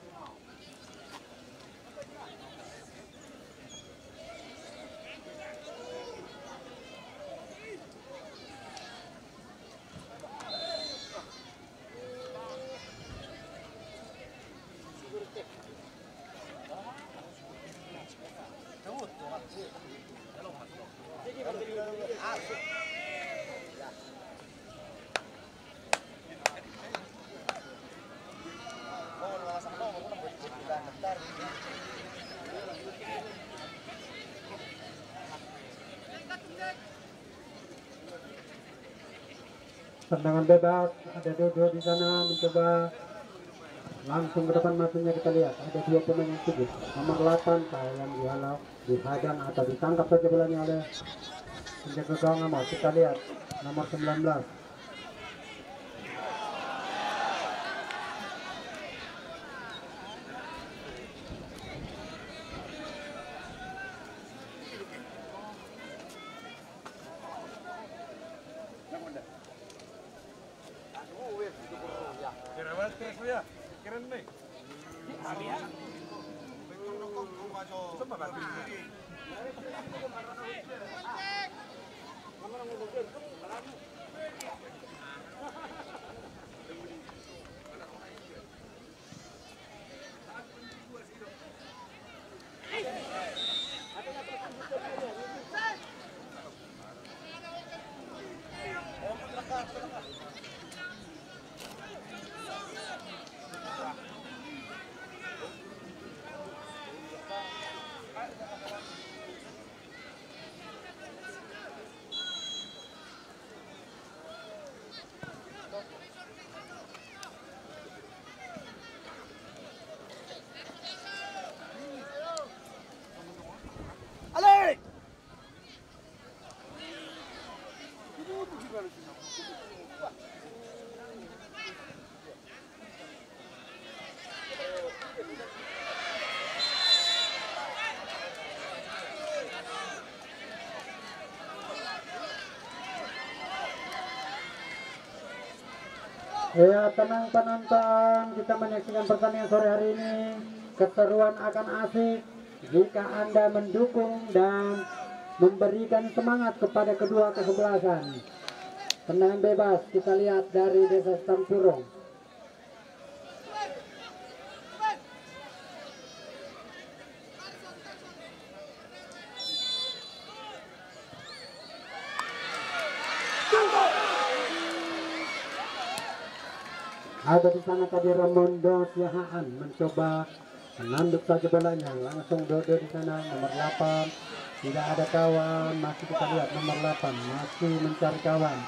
Tendangan bebas, ada dua di sana mencoba langsung ke depan masunya. Kita lihat ada dua pemain yang tujuh, nomor 8 yang dihalau, dihadang atau ditangkap saja bolanya oleh penjaga gawang Amok. Kita lihat nomor 19. Ya, tenang penonton, kita menyaksikan pertandingan sore hari ini keseruan akan asik jika Anda mendukung dan memberikan semangat kepada kedua kesebelasan. Tendangan bebas kita lihat dari Desa Setampurung. Ada di sana tadi Ramondo Siahaan mencoba menanduk saja bolanya, langsung Dodo di sana nomor 8 tidak ada kawan, masih kita lihat nomor 8 masih mencari kawan.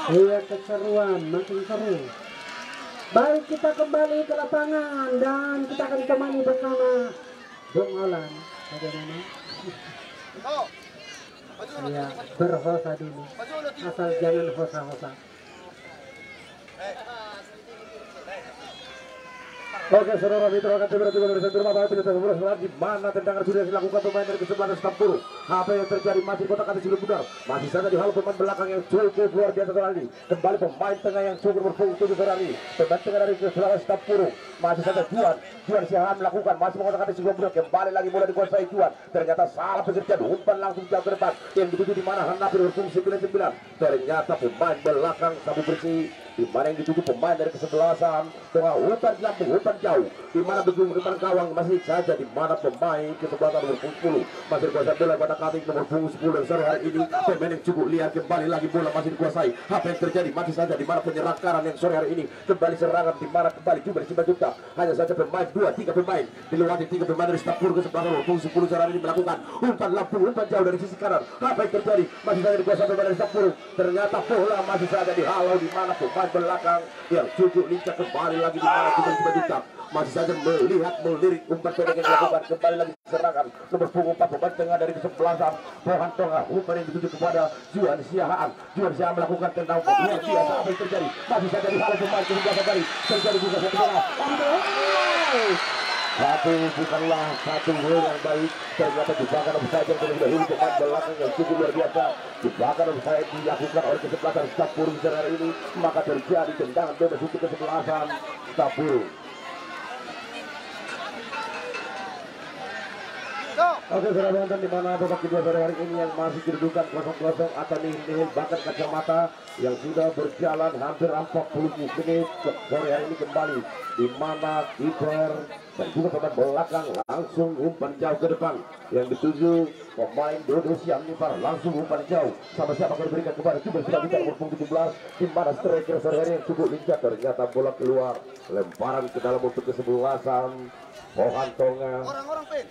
Iya, keseruan makin seru. Baik, kita kembali ke lapangan dan kita akan ditemani bersama Bung Olan. Bagaimana? Iya, berhosa dulu. Asal jangan hosa-hosa. Oke, saudara mitra akan berarti pemirsa di rumah pemirsa di mana tendangan sudah dilakukan pemain dari kesebelasan Setampurung. Apa yang terjadi masih kotak atas sudah pudar. Masih saja di hal pemain belakang yang cukup luar biasa sekali. Kembali pemain tengah yang cukup berfungsi sekali. Pemain tengah dari kesebelasan Setampurung. Masih saja Juan Siahaan melakukan masih kotak atas sudah pudar. Kembali lagi mulai dikuasai Juan. Ternyata salah pekerjaan umpan langsung jauh ke depan. Yang dituju di mana Hanafi berfungsi 99. Ternyata pemain belakang sabu bersih. Di mana yang dituju pemain dari kesebelasan tengah umpan lambung umpan jauh, di mana begitu depan gawang masih saja di mana pemain kesebelasan nomor 10 masih dikuasai bola pada kali nomor 10 dan sore hari ini pemain yang cukup liar kembali lagi bola masih dikuasai. Apa yang terjadi masih saja di mana penyerang kanan yang sore hari ini kembali serangan di mana kembali juga di Cibajuta hanya saja pemain 2-3 pemain dilewati 3 pemain dari Setampurung kesebelasan nomor 10 sore hari ini melakukan umpan lambung umpan jauh dari sisi kanan. Apa yang terjadi masih saja dikuasai pemain dari Setampurung. Ternyata bola masih saja dihalau di mana pemain belakang yang cukup lincah kembali lagi di mana juga Cibajuta masih saja melirik umpan pendek yang dilakukan kembali lagi serangan nomor 4 pemain tengah dari kesebelasan Pohon Tonga umpan yang dituju kepada Juan Siahaan melakukan tendang luar biasa. Apa yang terjadi masih saja dihalau pemain kesebelasan dari terjadi juga satu bola bukanlah satu gol yang baik. Ternyata jebakan offside yang terlebih dahulu pemain belakang yang cukup luar biasa. Jebakan offside dilakukan oleh kesebelasan Setampurung hari ini, maka terjadi tendangan bebas untuk kesebelasan Setampurung. Oke, saudara nonton di mana babak kedua sore hari ini yang masih kedudukan 0-0 atau nihil bahkan kacamata yang sudah berjalan hampir 40 menit sore hari ini kembali di mana kiper dan juga pemain belakang langsung umpan jauh ke depan yang dituju pemain Dodo Siamnipar langsung umpan jauh sama siapa akan diberikan kepada kiper sudah bisa nomor 17 di mana striker sore hari yang cukup lincah. Ternyata bola keluar lemparan ke dalam untuk kesebelasan Pohon Tonga. Orang-orang pin.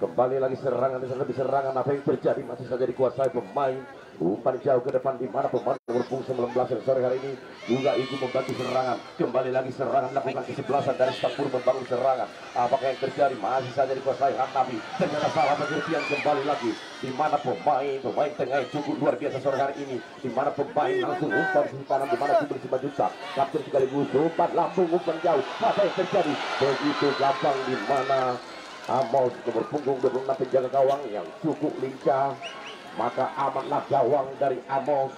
Kembali lagi serangan lebih serangan. Apa yang terjadi masih saja dikuasai pemain umpan jauh ke depan di mana pemain nomor 19 yang sore hari ini juga ikut membantu serangan. Kembali lagi serangan lakukan kesebelasan dari Setampurung membangun serangan. Apakah yang terjadi masih saja dikuasai Hanafi. Ternyata salah pengertian kembali lagi di mana pemain tengah yang cukup luar biasa sore hari ini di mana pemain langsung umpan simpanan di mana Kubur Cibajuta kapten sekaligus umpan lambung umpan jauh. Apa yang terjadi begitu gampang di mana Amos nomor punggung 26 penjaga gawang yang cukup lincah, maka amanlah gawang dari Amos.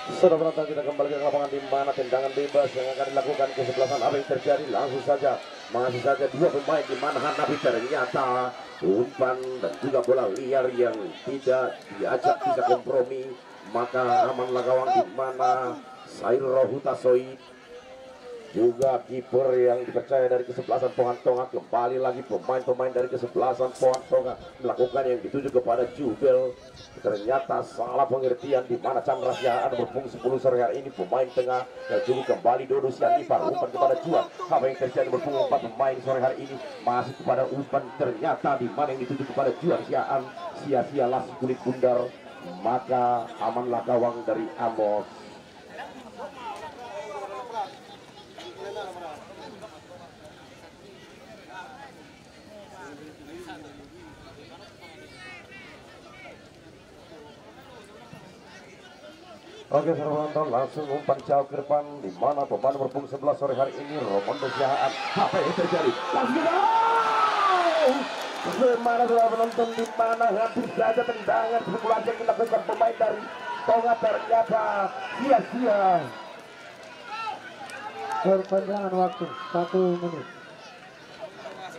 Sudah penonton, kita kembali ke lapangan di mana tendangan bebas yang akan dilakukan kesebelasan. Apa yang terjadi? Langsung saja, masih saja dua pemain di mana Hanapi ternyata umpan dan juga bola liar yang tidak diajak bisa kompromi. Maka amanlah gawang di mana Sairo Hutasoi juga kiper yang dipercaya dari kesebelasan Pohon Tonga. Kembali lagi pemain-pemain dari kesebelasan Pohon Tonga melakukan yang dituju kepada Jubel. Ternyata salah pengertian di mana Chandra Siaan berfungsi 10 sore hari ini. Pemain tengah dan juga kembali Dodo Sianipar umpan kepada Juan. Apa yang terjadi berfungsi 4 pemain sore hari ini masih kepada umpan. Ternyata di mana yang dituju kepada Juan Siaan sia-sialah si kulit bundar. Maka amanlah gawang dari Amos. Oke, saudara penonton, langsung umpan jauh ke depan di mana pemain berpunggung 11 sore hari ini Romondo Siaan. Apa yang terjadi? Langsung Bagaimana saudara penonton, di mana hampir saja tendangan spekulasi yang dilakukan pemain dari Tonga ternyata sia-sia. Perpanjangan waktu 1 menit.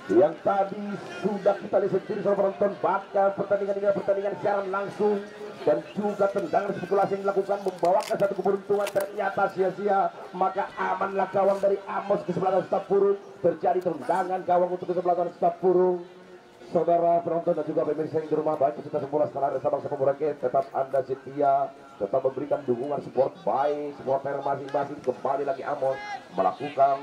Yang tadi sudah kita lihat sendiri saudara penonton, bakal pertandingan ini pertandingan siaran langsung dan juga tendangan spekulasi yang dilakukan membawakan satu keberuntungan ternyata sia-sia. Maka amanlah gawang dari Amos kesebelasan Stapurung. Terjadi tendangan gawang untuk kesebelasan Stapurung. Saudara penonton dan juga pemirsa yang di rumah, baik peserta semula setelah Sabang Sepuluh Rakyat, tetap Anda setia, tetap memberikan dukungan support baik supporter masing-masing. Kembali lagi Amos melakukan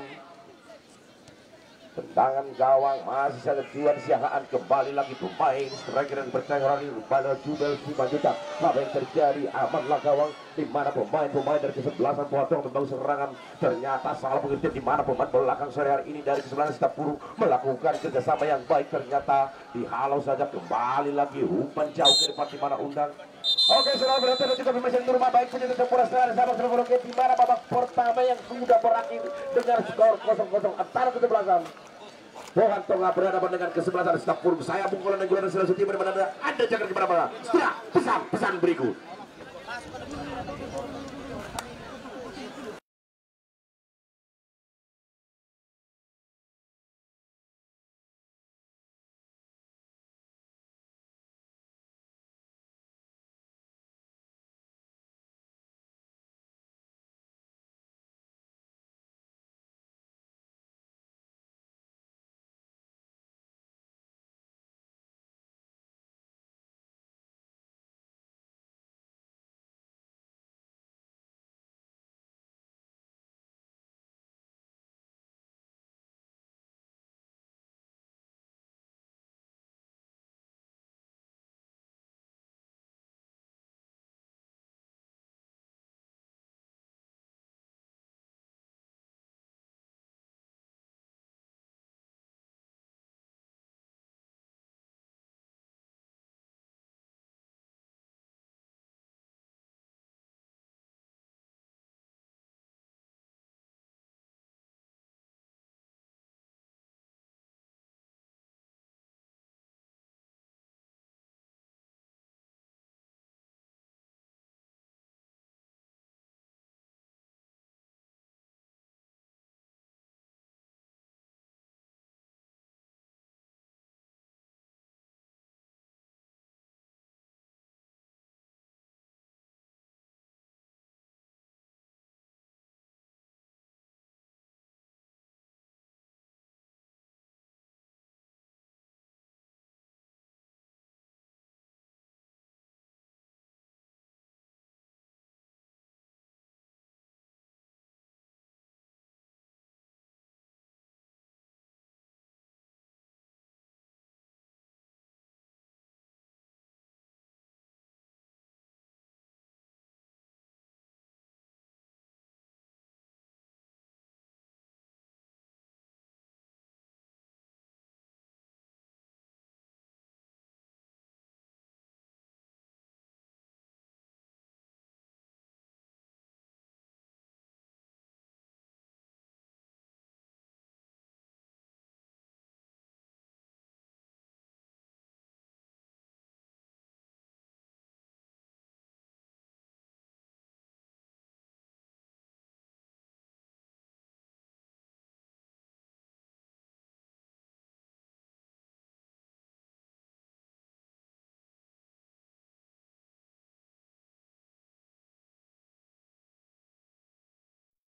tendangan gawang, masih saja Juan Siaan. Kembali lagi pemain striker dan percaya hari pada Jubel Simanjuta. Apa yang terjadi? Amanlah gawang di mana pemain-pemain dari kesebelasan Potong membangun serangan. Ternyata salah pengertian di mana pemain belakang sore hari ini dari kesebelasan Stapuru melakukan kerjasama yang baik. Ternyata dihalau saja. Kembali lagi umpan jauh ke depan di mana undang. Oke, saudara penonton dan juga pemirsa yang di rumah, baik penyerta sempurna setelah Sabang Sepuluh Rakyat di mana babak pertama yang sudah berakhir dengan skor 0-0 antara kesebelasan Pohon Tonga berhadapan dengan kesebelasan Stapurung. Saya Bung Kolan dan Gulan Silasuti di mana Anda jangan kemana-mana. Setelah pesan-pesan berikut.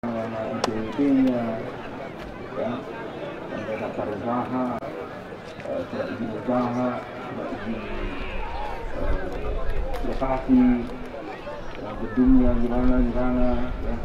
IPP-nya, ya, sampai daftar usaha, surat izin usaha, surat izin lokasi, gedungnya gimana, ya.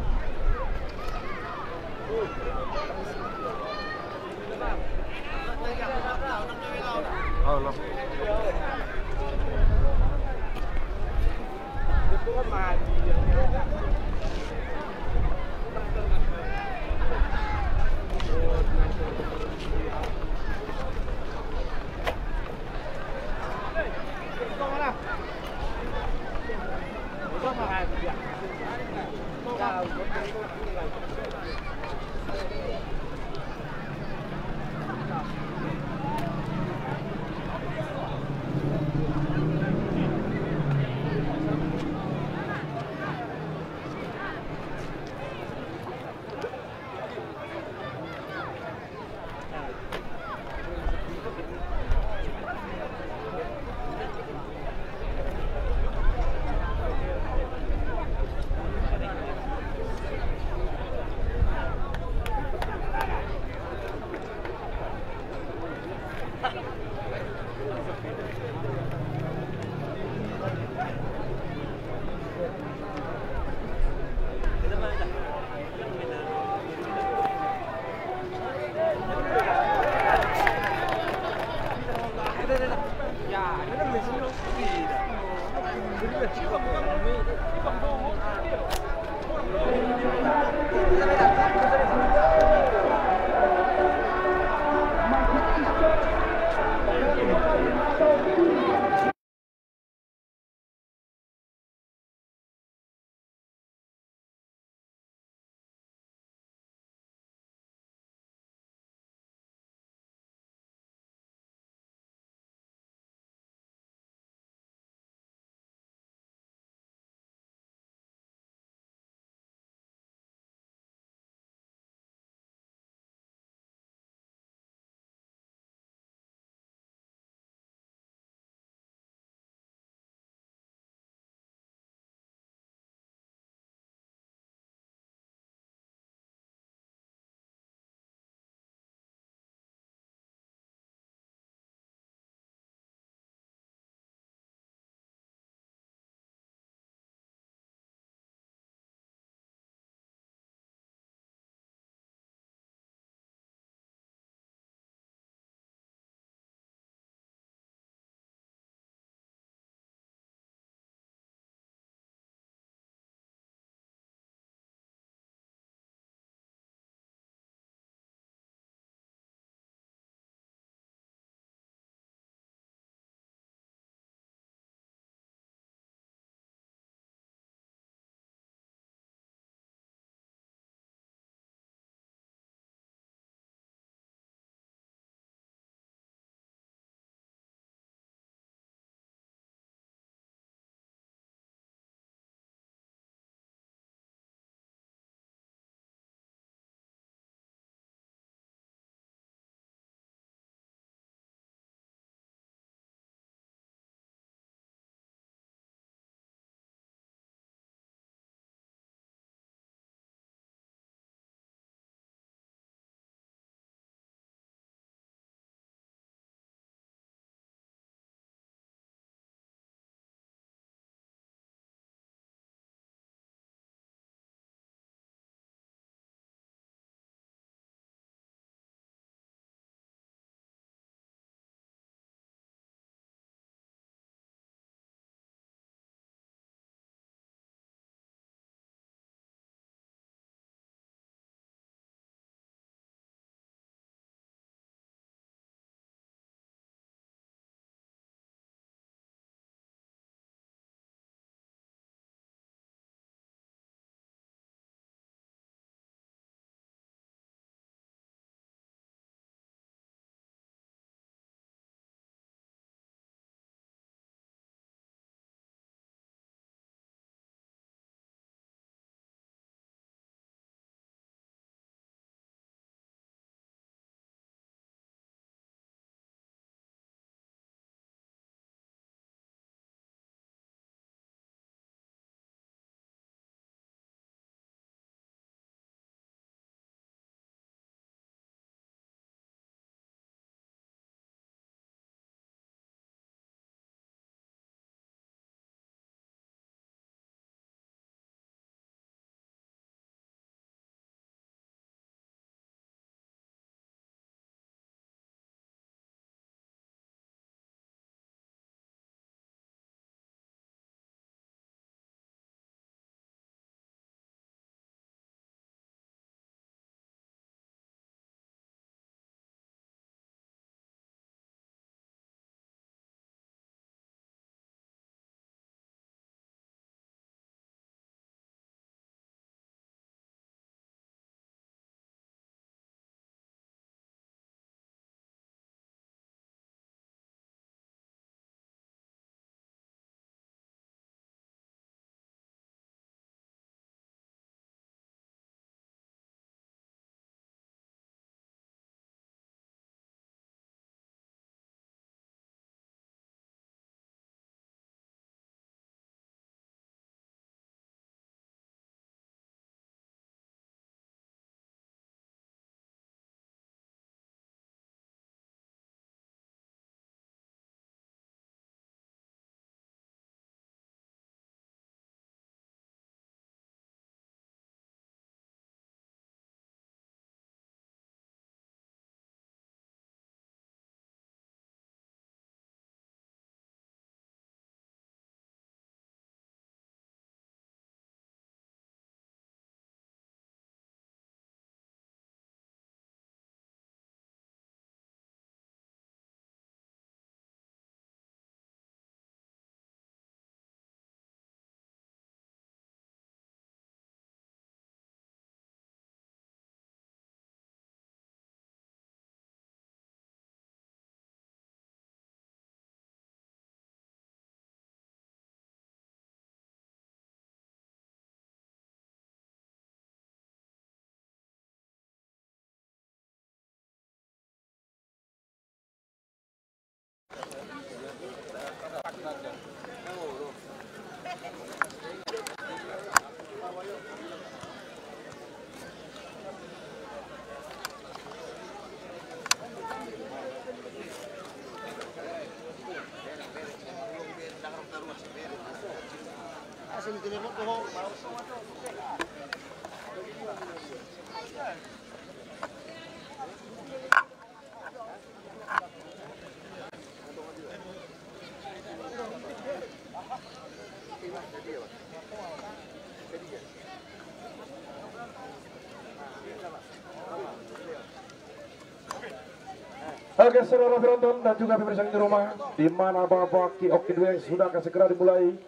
Oke, saudara penonton dan juga pemirsa di rumah, di mana babak kick-off kedua yang sudah akan segera dimulai,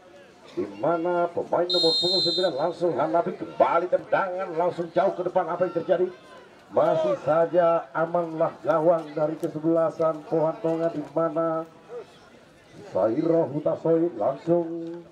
di mana pemain nomor punggung 9 langsung hadapi kembali tendangan langsung jauh ke depan. Apa yang terjadi? Masih saja amanlah gawang dari kesebelasan Pohon Tonga, di mana Sairo Hutasoi langsung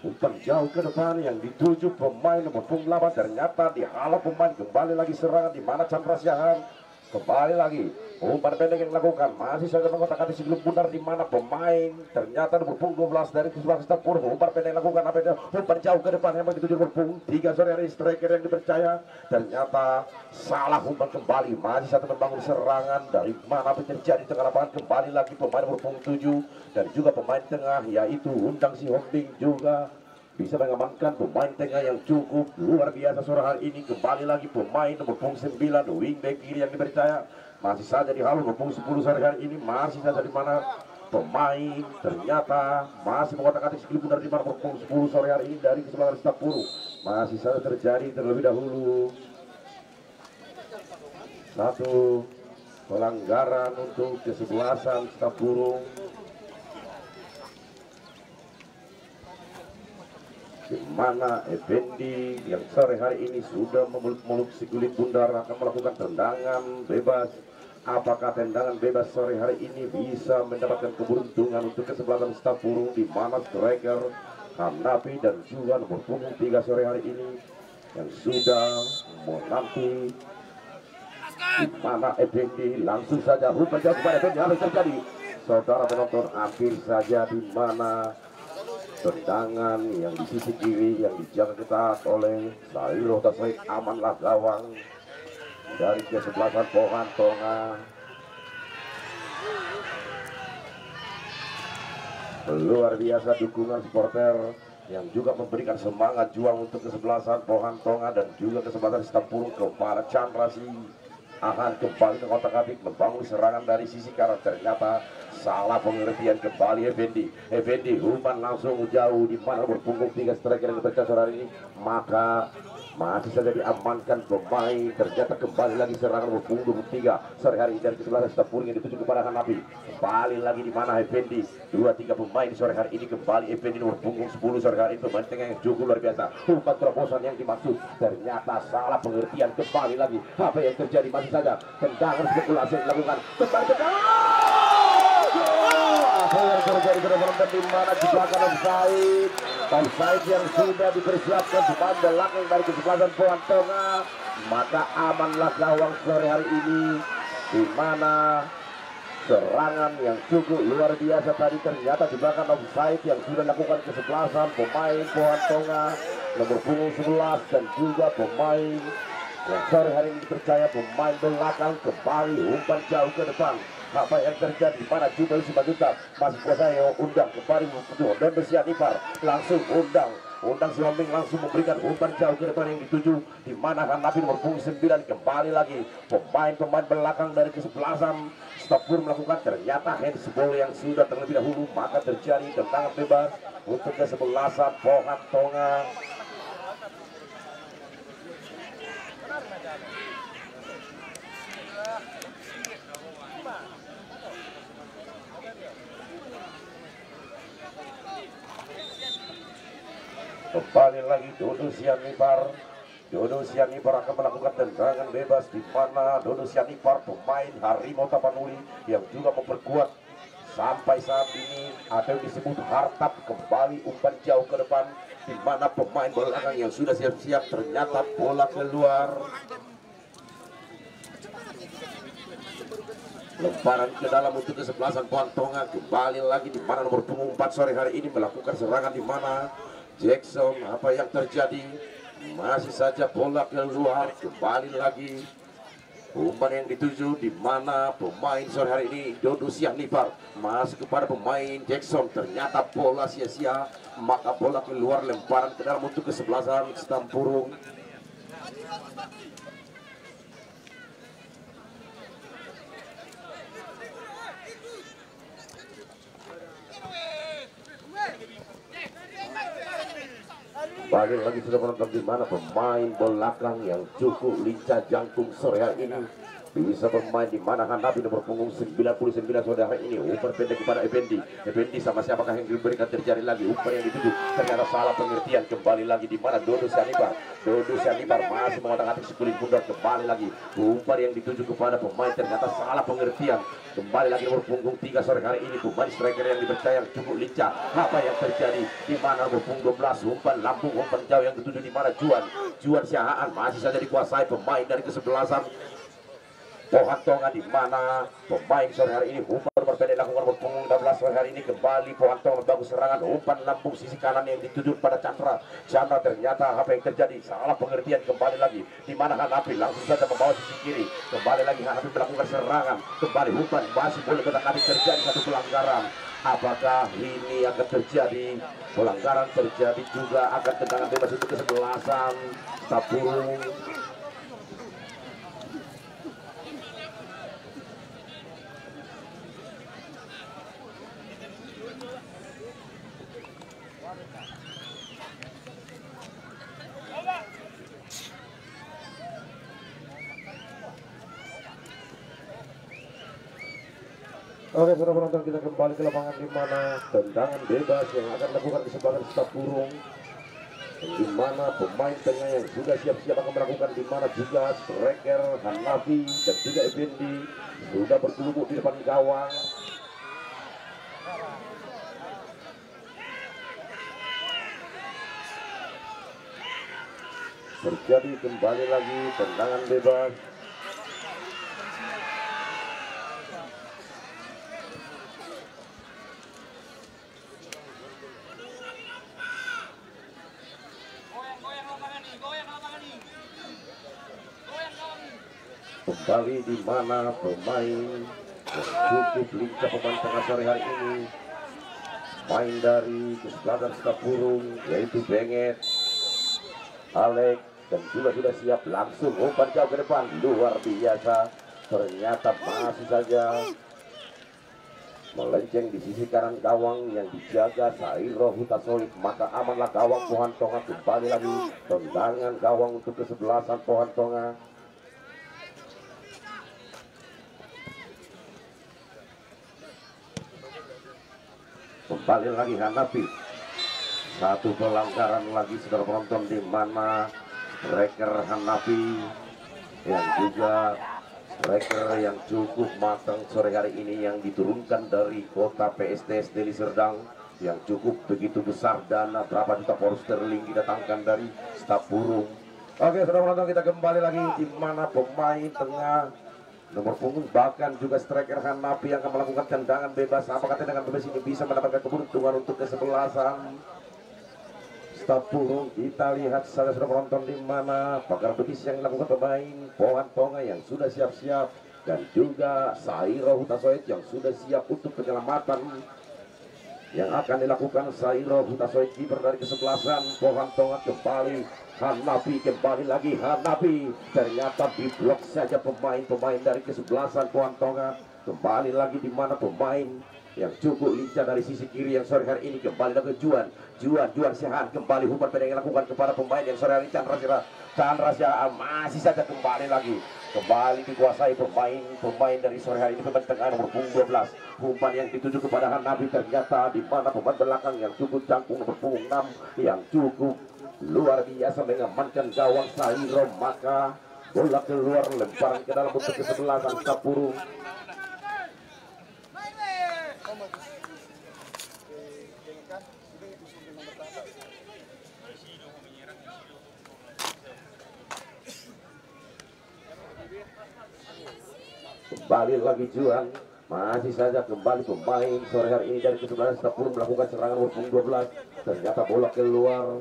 umpan jauh ke depan yang dituju pemain nomor punggung 8. Ternyata dihalau pemain, kembali lagi serangan di mana Chandra Siahaan kembali lagi umpan pendek yang dilakukan, masih saja mengotak-atik sebelum bundar, di mana pemain ternyata nomor punggung 12 dari kesebelasan Stapur umpan pendek yang dilakukan, apa itu umpan jauh ke depan yang dituju nomor punggung 3 sore hari striker yang dipercaya, ternyata salah umpan kembali, masih satu membangun serangan dari mana terjadi tengah lapangan, kembali lagi pemain nomor punggung 7 dan juga pemain tengah yaitu Undang Si Hombing juga bisa mengamankan pemain tengah yang cukup luar biasa sore hari ini. Kembali lagi pemain nomor punggung 9 wingback kiri yang dipercaya, masih saja dihalau nomor punggung 10 sore hari ini, masih saja di mana pemain ternyata masih mengotak-atik skill benar di mana nomor punggung 10 sore hari ini dari kesebelasan Stapuru. Masih saja terjadi terlebih dahulu satu pelanggaran untuk kesebelasan Stapuru, di mana Effendi yang sore hari ini sudah memeluk-meluk si kulit bundar akan melakukan tendangan bebas. Apakah tendangan bebas sore hari ini bisa mendapatkan keberuntungan untuk kesebelasan Stapuru, di mana striker Hanapi dan juga nomor punggung 3 sore hari ini yang sudah menanti, di mana Effendi langsung saja umpan jauh kepada Effendi. Apa yang terjadi? Saudara penonton, hampir saja di mana tendangan yang di sisi kiri yang dijaga ketat oleh Sairo Hutasoi, amanlah gawang dari kesebelasan Pohon Tonga. Luar biasa dukungan supporter yang juga memberikan semangat juang untuk kesebelasan Pohon Tonga dan juga kesebelasan Stapuru kepada Chandra Siahaan. Kembali mengotak-atik membangun serangan dari sisi kanan, ternyata salah pengertian kembali Effendi umpan langsung jauh, di mana nomor punggung 3 striker yang dipercaya sore ini, maka masih saja diamankan pemain. Ternyata kembali lagi serangan nomor punggung 3 sore hari ini dari kesebelasan Stapuru yang dituju kepada Hanapi. Kembali lagi di mana Effendi, 2-3 pemain sore hari ini, kembali Effendi nomor punggung 10 sore hari ini, pemain tengah yang cukup luar biasa. Umpan terobosan yang dimaksud, ternyata salah pengertian kembali lagi. Apa yang terjadi? Masih saja tendangan spekulasi yang dilakukan, kembali ke apa yang terjadi di mana di belakang offside yang sudah dipersiapkan di belakang dari kesebelasan Pohon Tonga, maka amanlah gawang sore hari ini, di mana serangan yang cukup luar biasa tadi ternyata di belakang offside yang sudah dilakukan kesebelasan pemain Pohon Tonga nomor punggung 11 dan juga pemain yang sore hari ini dipercaya pemain belakang. Kembali umpan jauh ke depan, apa yang terjadi pada Jubel Simanjuta masih kuasa Undang kembali dan Sianipar langsung Undang Si Hombing langsung memberikan umpan jauh ke depan yang dituju, di mana Hanapi nomor punggung 9. Kembali lagi pemain belakang dari kesebelasan Stapur melakukan ternyata handsball yang sudah terlebih dahulu, maka terjadi tendangan bebas untuk kesebelasan Pohon Tonga. Kembali lagi Dodo Sianipar akan melakukan tendangan bebas, di mana Dodo Sianipar pemain Harimau Tapanuli yang juga memperkuat sampai saat ini ada yang disebut hartap. Kembali umpan jauh ke depan, di mana pemain belakang yang sudah siap-siap, ternyata bola keluar. Lemparan ke dalam untuk kesebelasan Pohantonga. Kembali lagi di mana nomor punggung 4 sore hari ini melakukan serangan di mana Jackson. Apa yang terjadi? Masih saja bola keluar. Kembali lagi umpan yang dituju di mana pemain sore hari ini Dodo Sianipar masuk kepada pemain Jackson. Ternyata bola sia-sia, maka bola keluar. Lemparan ke dalam untuk kesebelasan Stampurung. Balik lagi sudah menonton di mana pemain belakang yang cukup lincah jangkung sore hari ini bisa bermain di mana Hanapi nomor punggung 99 sore hari ini. Umpan pendek kepada Effendi. Effendi sama siapakah yang diberikan terjadi lagi umpan yang dituju ternyata salah pengertian. Kembali lagi di mana Dodo Sianipar. Dodo Sianipar masih mengotak-atik sekulit mundur. Kembali lagi umpan yang dituju kepada pemain ternyata salah pengertian. Kembali lagi nomor punggung 3 sore hari ini pemain striker yang dipercaya cukup lincah. Apa yang terjadi di mana nomor punggung 12 umpan lambung umpan jauh yang dituju di mana Juan Siahaan masih saja dikuasai pemain dari kesebelasan Pohantonga di mana pemain sore hari ini umpan berbeda lakukan nomor punggung 16 sore hari ini. Kembali Pohantonga bagus serangan umpan lambung sisi kanan yang dituju pada Chandra. Ternyata apa yang terjadi salah pengertian. Kembali lagi di mana Hanapi langsung saja membawa sisi kiri. Kembali lagi Hanapi melakukan serangan. Kembali umpan masih boleh kembali terjadi satu pelanggaran. Apakah ini akan terjadi pelanggaran? Terjadi juga akan tendangan bebas untuk kesebelasan Stampurung. Oke, saudara penonton, kita kembali ke lapangan di mana tendangan bebas yang akan dilakukan di sebelah Stampurung. Di mana pemain tengah yang sudah siap-siap akan melakukan di mana juga striker Hanafi dan juga Effendi sudah bertubuh di depan gawang. Terjadi kembali lagi tendangan bebas. Kembali di mana pemain yang cukup lincah pemain tengah sore hari ini main dari kesebelasan Stampurung yaitu Benget, Alex dan juga sudah siap langsung umpan jauh ke depan luar biasa. Ternyata masih saja melenceng di sisi kanan gawang yang dijaga Sairo Hutasoid, maka amanlah gawang Pohantonga. Kembali lagi tendangan gawang untuk kesebelasan Pohantonga. Kembali lagi Hanapi. Satu pelanggaran lagi saudara penonton di mana striker Hanapi yang juga striker yang cukup matang sore hari ini yang diturunkan dari kota PSTS Deli Serdang yang cukup begitu besar dana berapa juta pound sterling didatangkan dari Stampurung. Oke saudara penonton, kita kembali lagi di mana pemain tengah nomor punggung bahkan juga striker Hanapi yang akan melakukan tendangan bebas. Apakah tendangan bebas ini bisa mendapatkan keberuntungan untuk kesebelasan Stampurung? Kita lihat saudara penonton di mana pagar betis yang dilakukan pemain Pohantonga yang sudah siap-siap dan juga Sairo Hutasoid yang sudah siap untuk penyelamatan yang akan dilakukan Sairo Hutasoid, kiper dari kesebelasan Pohantonga. Kembali Hanapi, kembali lagi Hanapi, ternyata diblok saja pemain-pemain dari kesebelasan Pohantonga. Kembali lagi di mana pemain yang cukup lincah dari sisi kiri yang sore hari ini kembali lagi Juan Siahaan. Kembali umpan pendek yang dilakukan kepada pemain yang sore hari ini Chandra Siahaan masih saja kembali lagi dikuasai pemain dari sore hari ini. Pemain tengah nomor punggung 12 umpan yang dituju kepada Hanapi, ternyata di mana pemain belakang yang cukup jangkung nomor punggung 6 yang cukup luar biasa mengamankan gawang Sairo, maka bola keluar, lemparan ke dalam untuk kesebelasan Stampurung. kembali lagi Juan. Masih saja kembali pemain sore hari ini dari kesebelasan Stapurung melakukan serangan berpunggung 12. Ternyata bola keluar.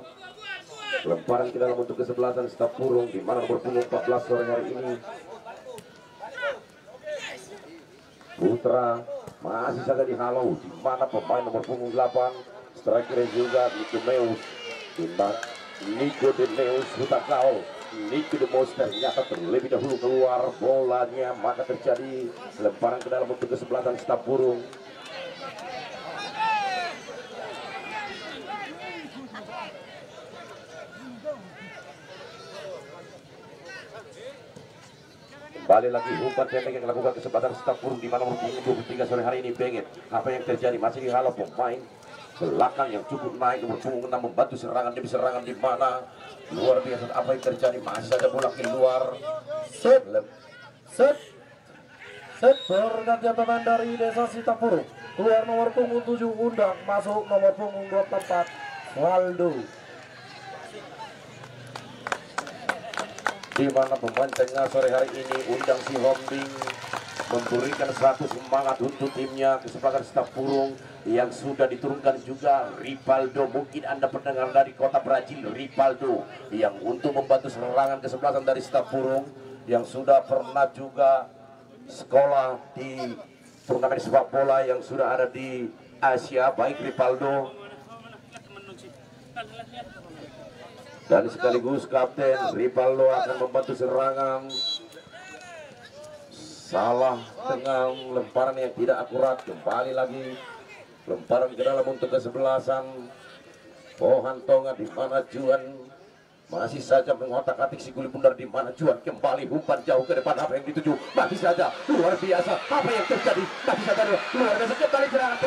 Lemparan ke dalam untuk kesebelasan Stapurung di mana berpunggung 14 sore hari ini. Putra masih saja dihalau di mana pemain nomor punggung 8 striker juga Nicodemus Hutakao. Nicodemus ternyata terlebih dahulu keluar bolanya, maka terjadi lemparan ke dalam untuk kesebelasan Stapurung. Kembali lagi umpan pendek yang dilakukan kesempatan Stapurung di mana nomor 23 sore hari ini pengen. Apa yang terjadi? Masih dihalau pemain belakang yang cukup naik nomor punggung 6 membantu serangan demi serangan di mana luar biasa apa yang terjadi. Masih ada bola keluar. Set pergantian pemain dari Desa Sitapurung. Keluar nomor punggung 7 Undang, masuk nomor punggung 24 Waldo. Di mana pemain tengah sore hari ini Undang si Hombing memberikan satu semangat untuk timnya kesempatan Stapurung yang sudah diturunkan juga Ripaldo. Mungkin Anda pendengar dari kota Brazil, Ripaldo yang untuk membantu serangan kesebelasan dari Stapurung yang sudah pernah juga sekolah di turnamen sepak bola yang sudah ada di Asia. Baik Ripaldo dan sekaligus kapten Ripaldo akan membantu serangan. Salah dengan lemparan yang tidak akurat. Kembali lagi lemparan ke dalam untuk kesebelasan Pohan Tonga di mana Juan masih saja mengotak-atik si kulit bundar di mana Juan kembali umpan jauh ke depan. Apa yang dituju? Masih saja luar biasa. Apa yang terjadi? Masih saja luar biasa kembali serangan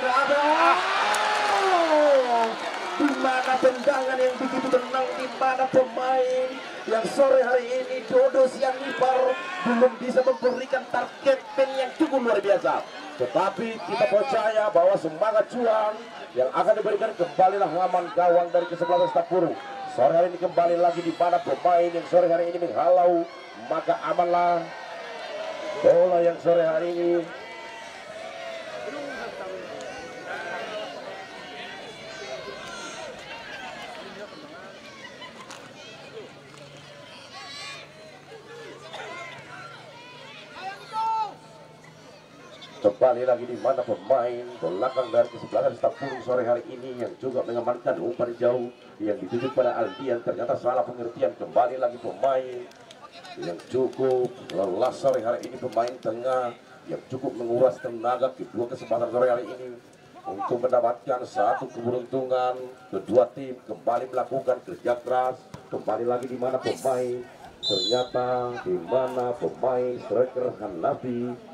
di mana tendangan yang begitu tenang, di mana pemain yang sore hari ini Dodo Sianipar belum bisa memberikan target pen yang cukup luar biasa. Tetapi kita percaya bahwa semangat Juan yang akan diberikan kembalilah ngaman gawang dari kesebelasan Stapurung. Sore hari ini kembali lagi di mana pemain yang sore hari ini menghalau, maka amanlah bola yang sore hari ini. Kembali lagi di mana pemain belakang dari kesebelasan Stapurung sore hari ini yang juga mengamankan umpan jauh yang dituju pada Aldian. Ternyata salah pengertian. Kembali lagi pemain yang cukup lelah sore hari ini, pemain tengah yang cukup menguras tenaga kedua kesempatan sore hari ini untuk mendapatkan satu keberuntungan. Kedua tim kembali melakukan kerja keras. Kembali lagi di mana pemain ternyata di mana pemain striker Hanafi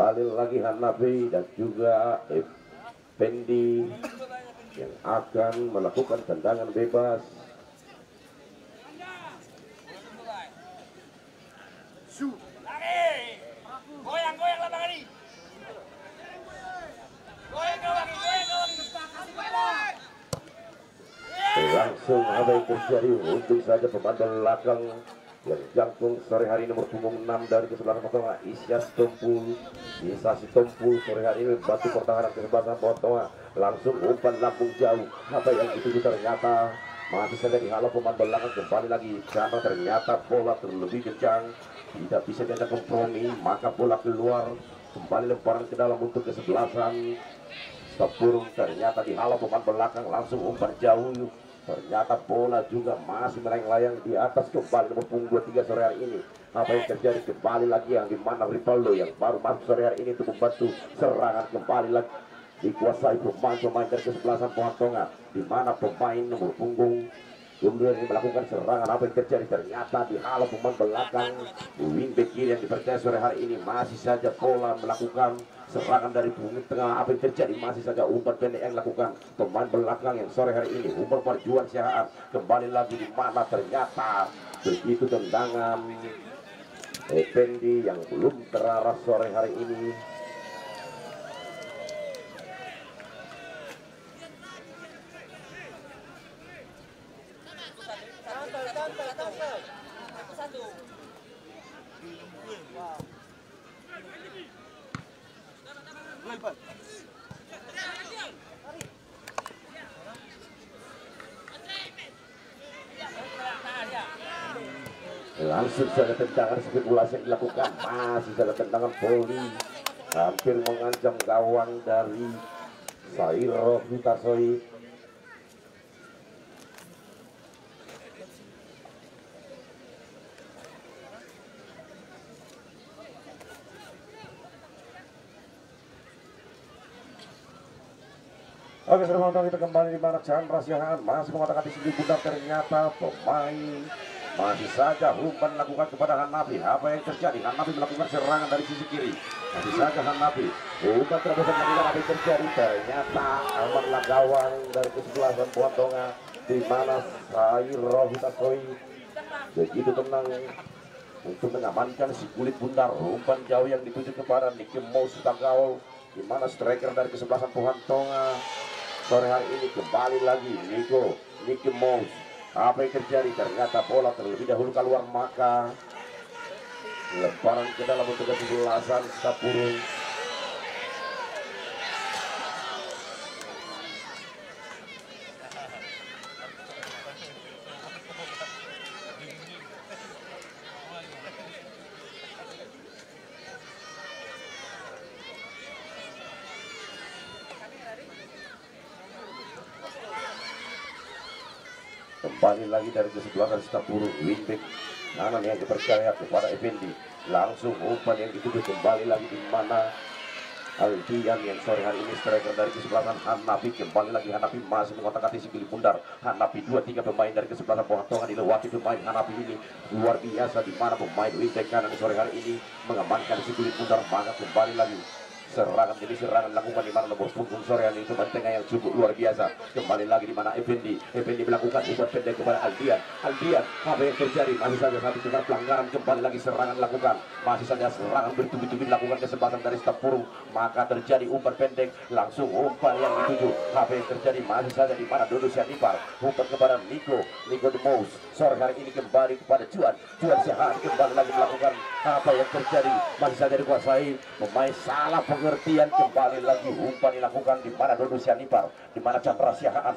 kembali lagi Hanafi dan juga Pendi yang akan melakukan tendangan bebas. Goyang lapangan ini. Langsung apa yang terjadi? Untung saja pemain belakang yang jangkung sore hari nomor punggung 6 dari kesebelasan Potonga Isyas Tompul. Isa si Tompul sore hari ini membantu pertahanan kesebelasan Potonga. Langsung umpan lambung jauh. Apa yang dituju ternyata masih saja dihalau pemain belakang. Kembali lagi karena ternyata bola terlebih kencang, tidak bisa diajak kompromi, maka bola keluar. Kembali lemparan ke dalam untuk kesebelasan Stapurung. Ternyata dihalau pemain belakang, langsung umpan jauh. Ternyata bola juga masih melayang-layang di atas. Kembali nomor punggung 23 sore hari ini. Apa yang terjadi? Kembali lagi yang dimana Ripaldo yang baru masuk sore hari ini untuk membantu serangan. Kembali lagi dikuasai pemain-pemain dari kesebelasan Pohan Tonga, di mana pemain nomor punggung kemudian melakukan serangan. Apa yang terjadi? Ternyata dihalau pemain belakang wingback kiri yang dipercaya sore hari ini. Masih saja bola melakukan serangan dari punggung tengah. Apa yang terjadi? Masih saja umpan pendek yang dilakukan pemain belakang yang sore hari ini umpan perjuangan Siahaan. Kembali lagi di mana ternyata begitu tendangan Effendi yang belum terarah sore hari ini. Langsung saja tendangan spekulasi yang dilakukan, masih saja tendangan volley hampir mengancam gawang dari Sairo Hutasoi. Oke, sudah menonton kita kembali di mana Chandra Siahaan masih mengatakan di sini bundar, ternyata pemain masih saja umpan lakukan kepada Hanafi. Apa yang terjadi? Hanafi melakukan serangan dari sisi kiri. Masih saja Hanafi umpan terobosan melakukan apa yang terjadi? Ternyata amanlah gawang dari kesebelasan Buantonga di mana Sairo Hutasoi begitu tenang untuk mengamankan si kulit bundar. Umpan jauh yang dituju kepada Niki Mous Tagaol di mana striker dari kesebelasan Buantonga sore hari ini kembali lagi Niki Mous. Apa yang terjadi? Ternyata bola terlebih dahulu keluar, maka lemparan ke dalam untuk kesebelasan Sapurung. Kembali lagi dari kesebelasan Sapurung, wingback kanan yang dipercaya kepada Effendi. Langsung umpan yang dituju kembali lagi di mana Aldian yang sore hari ini striker dari kesebelasan Hanafi. Kembali lagi Hanafi masih mengotak-atik si kulit bundar. Hanafi 2-3 pemain dari kesebelasan Buantonga dilewati pemain Hanafi ini luar biasa, di mana pemain wingback kanan sore hari ini mengamankan si kulit bundar. Maka kembali lagi serangan demi serangan lakukan di mana nomor punggung sore hari itu tengah yang cukup luar biasa. Kembali lagi di mana Effendi melakukan umpan pendek kepada Aldian. Apa yang terjadi? Masih saja satu tingkat pelanggaran. Kembali lagi serangan lakukan, masih saja serangan bertubi-tubi lakukan kesempatan dari Sapurung. Maka terjadi umpan pendek, langsung umpan yang dituju. Apa yang terjadi? Masih saja di mana Dodo Sianipar umpan kepada Niko the Mous. Sore hari ini kembali kepada Juan Siahaan kembali lagi melakukan apa yang terjadi. Masih saja dikuasai pemain salah pengertian. Kembali lagi umpan dilakukan di mana Dodo Sianipar, di mana Chandra Siahaan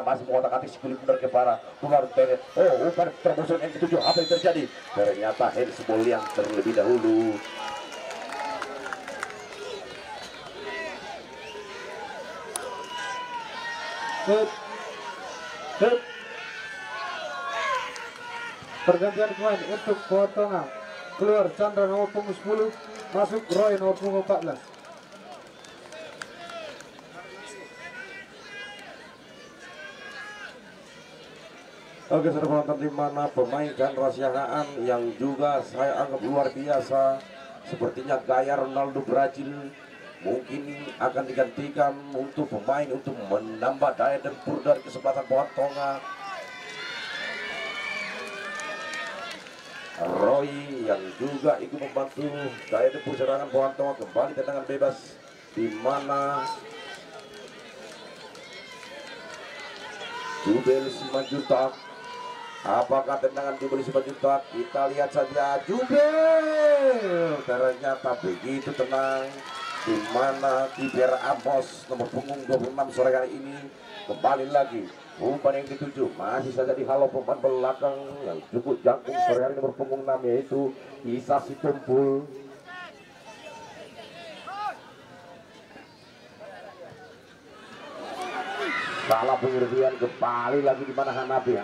masih mengotak-atik si kulit bundar kepada Tular Bennett. Umpan terobosan yang dituju. Apa yang terjadi? Ternyata handsball yang terlebih dahulu. Pergantian pemain untuk Buantonga. Keluar Chandra nomor punggung 10, masuk Roy nomor punggung 14. Oke, sudah menonton di mana pemain Chandra Siahaan yang juga saya anggap luar biasa, sepertinya gaya Ronaldo Brazil, mungkin akan digantikan untuk pemain untuk menambah daya tempur dari kesebelasan Buantonga. Roy yang juga ikut membantu daya tempur serangan Buantonga. Kembali tendangan bebas di mana Jubel Simanjuntak. Apakah tendangan Jubel Simanjuntak? Kita lihat saja. Jubel ternyata begitu tenang, di mana Kiber Amos nomor punggung 26 sore hari ini kembali lagi umpan yang dituju. Masih saja di halo pemain belakang yang cukup jangkung sore hari nomor punggung 6 yaitu Isa Situmpul. Salah pengertian. Kembali lagi di mana Hanafi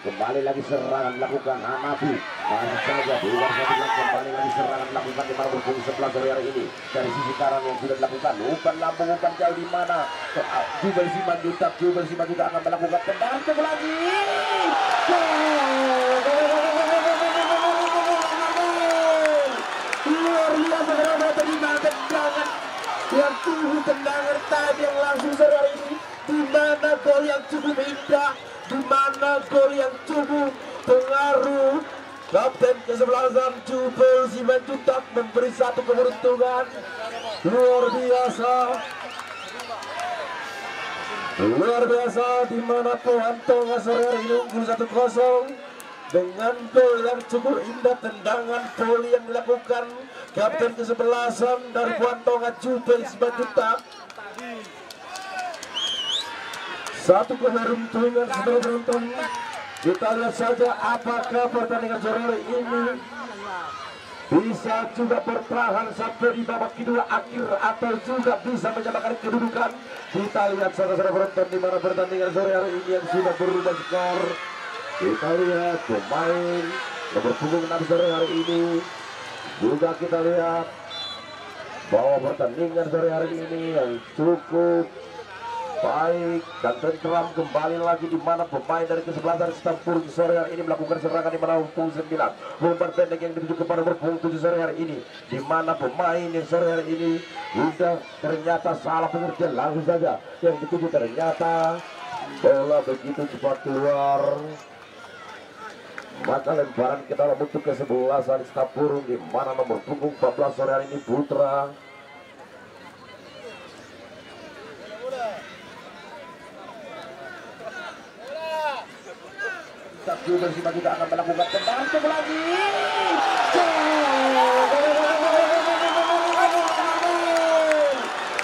kembali lagi serangan lakukan Hanafi. Masih saja di luar satu, kembali lagi serangan lakukan di mana berpunggung 11 sore hari ini dari sisi kanan yang sudah dilakukan. Umpan lambung, umpan jauh di mana Jubel Simanjuntak akan melakukan tendangan lagi. Luar biasa karena terima tendangan yang tubuh, tendangan tadi yang langsung sore hari ini, di mana gol yang cukup indah, di mana gol yang cukup pengaruh. Kapten kesebelasan Jubel Simanjuntak memberi satu keberuntungan luar biasa, di mana Buantonga sore hari ini unggul 1-0 dengan gol yang cukup indah. Tendangan volley yang dilakukan Kapten kesebelasan dari Puantonga Jupe Isbatuta. Satu keberuntungan saudara penonton. Kita lihat saja apakah pertandingan sore hari ini bisa juga bertahan sampai di babak kedua akhir atau juga bisa menyamakan kedudukan. Kita lihat saudara penonton di mana pertandingan sore hari ini yang sudah berubah skor. Kita lihat pemain nomor punggung 6 sore hari ini. Juga kita lihat bahwa pertandingan sore hari ini yang cukup baik dan tentram kembali lagi di mana pemain dari kesebelasan Stampurung sore hari ini melakukan serangan di mana punggung 9 umpan pendek yang dituju kepada punggung 7 sore hari ini, di mana pemain yang sore hari ini sudah ternyata salah pengertian langsung saja yang dituju, ternyata bola begitu cepat keluar, maka lemparan ke dalam bentuk kesebelasan Stampurung di mana nomor punggung 14 sore hari ini Putra. Tapi bersama juga akan melakukan tendangan ke lagi.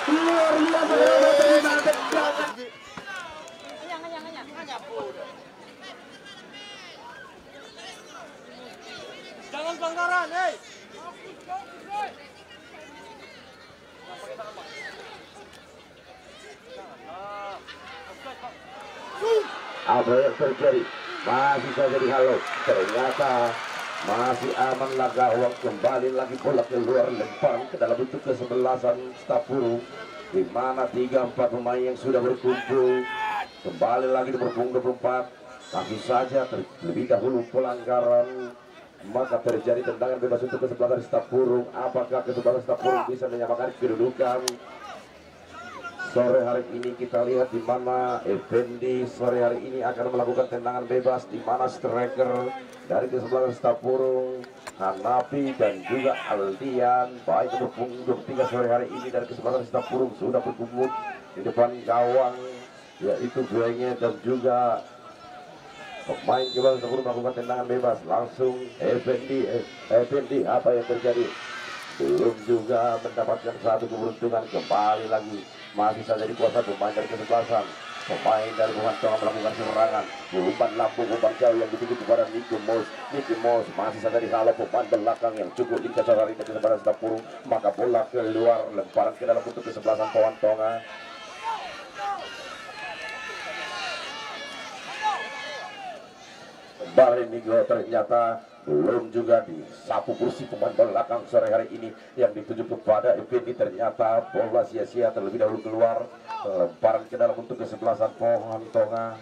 Luar biasa terima tendangan. Jangan pelanggaran, hei. Apa yang terjadi? Masih saja dihalau, ternyata masih aman lah gawang. Kembali lagi bola keluar, lemparan ke dalam bentuk kesebelasan Stampurung, di mana 3-4 pemain yang sudah berkumpul. Kembali lagi di punggung 24, tapi saja terlebih dahulu pelanggaran, maka terjadi tendangan bebas untuk kesebelasan Stampurung. Apakah kesebelasan Stampurung bisa menyamakan kedudukan? Sore hari ini kita lihat di mana Effendi sore hari ini akan melakukan tendangan bebas, di mana striker dari kesebelasan Stampurung Hanapi dan juga Aldian baik nomor punggung 3 sore hari ini dari kesebelasan Stampurung sudah berkumpul di depan gawang, yaitu Buenge dan juga pemain kesebelasan Stampurung melakukan tendangan bebas. Langsung Effendi apa yang terjadi? Belum juga mendapatkan satu keberuntungan. Kembali lagi masih saja dikuasai pemain dari kesebelasan. Pemain dari Puantonga melakukan serangan, umpan lambung, umpan jauh yang dituju kepada Nicky Moss masih saja dihalau pemain belakang yang cukup lincah sore hari ini kesebelasan Stampurung, maka bola keluar, lemparan ke dalam untuk kesebelasan Puantonga. Kembali Nigo ternyata belum juga disapu kursi pemain belakang sore hari ini yang dituju kepada Effendi. Ternyata bola sia-sia terlebih dahulu keluar, lemparan ke dalam untuk kesebelasan Puantonga.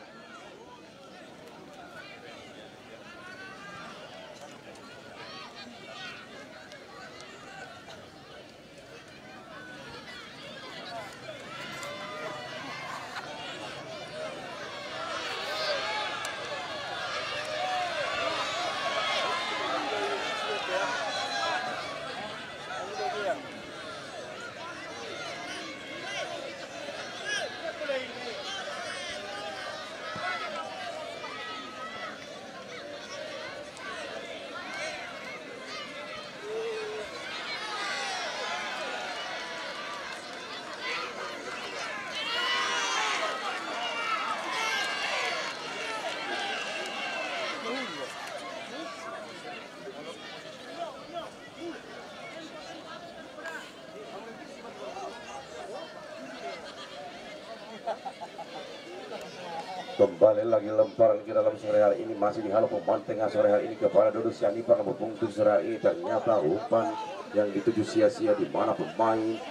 Kembali lagi lemparan ke dalam sore hari ini masih dihalau pemain tengah sore hari ini kepada Dodo Sianipar nomor punggung sore hari ini. Ternyata umpan yang dituju sia-sia, di mana pemain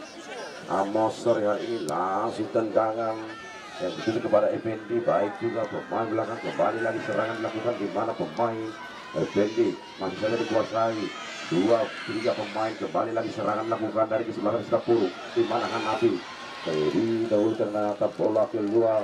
Amos sore hari ini langsung tendangan yang dituju kepada Effendi. Baik juga pemain belakang, kembali lagi serangan dilakukan di mana pemain Effendi masih saja dikuasai. 2-3 pemain, kembali lagi serangan dilakukan dari kesebelasan Stampurung, di mana Hanapi terlebih dahulu ternyata bola keluar.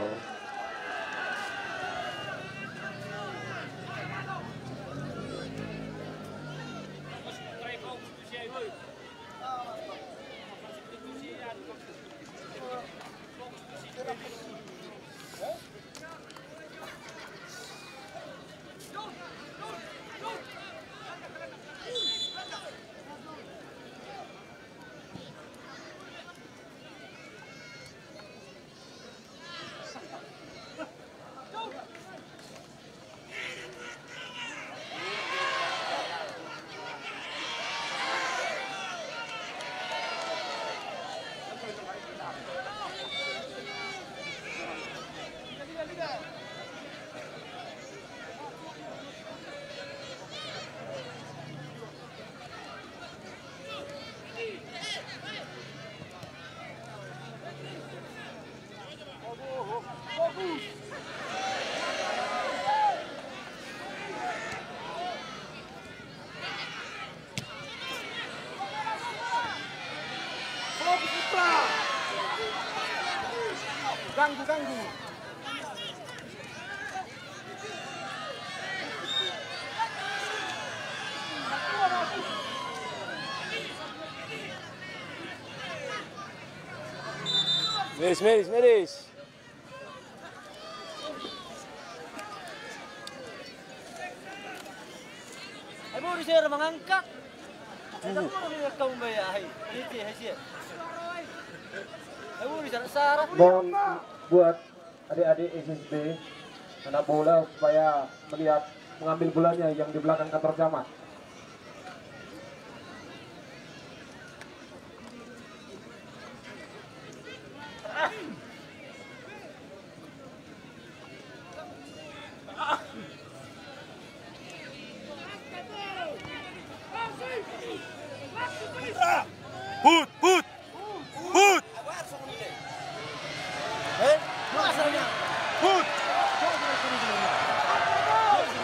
Ganggu. Miris. Ayo di sini mengangkat. Kita mau direkam bayar. Ini hasil. Ayo di sana sarah. Mohon buat adik-adik SSB anak bola supaya melihat mengambil bolanya yang di belakang kantor camat. Put.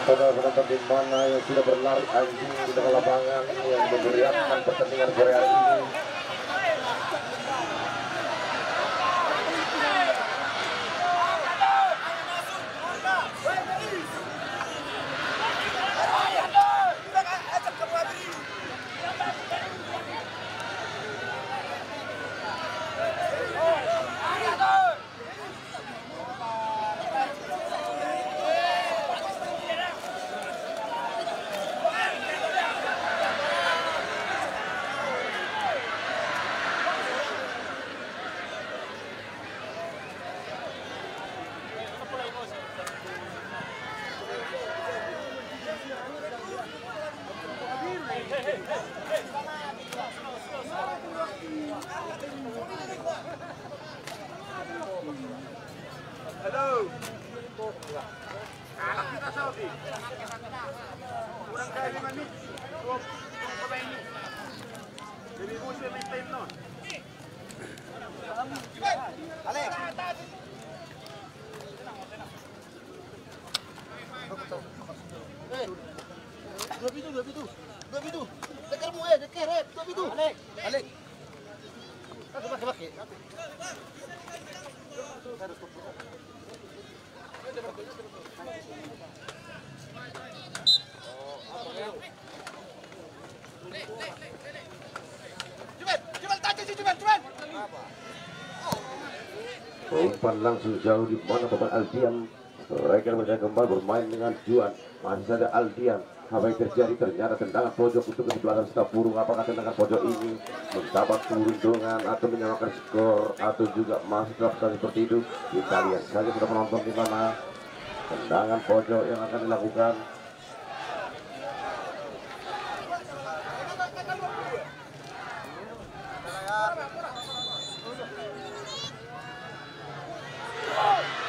Saudara penonton di mana yang sudah berlari anjing di tengah lapangan yang memberiakan pertandingan sore hari ini. Umpan langsung jauh di mana pemain Aldian. Mereka berjaya kembali bermain dengan Juan. Masih saja Aldian. Apa yang terjadi? Ternyata tendangan pojok untuk kesebelasan Sitapurung. Apakah tendangan pojok ini mendapat keuntungan atau menyamakan skor atau juga masih tetap seperti itu? Kita lihat saja sudah menonton di mana tendangan pojok yang akan dilakukan.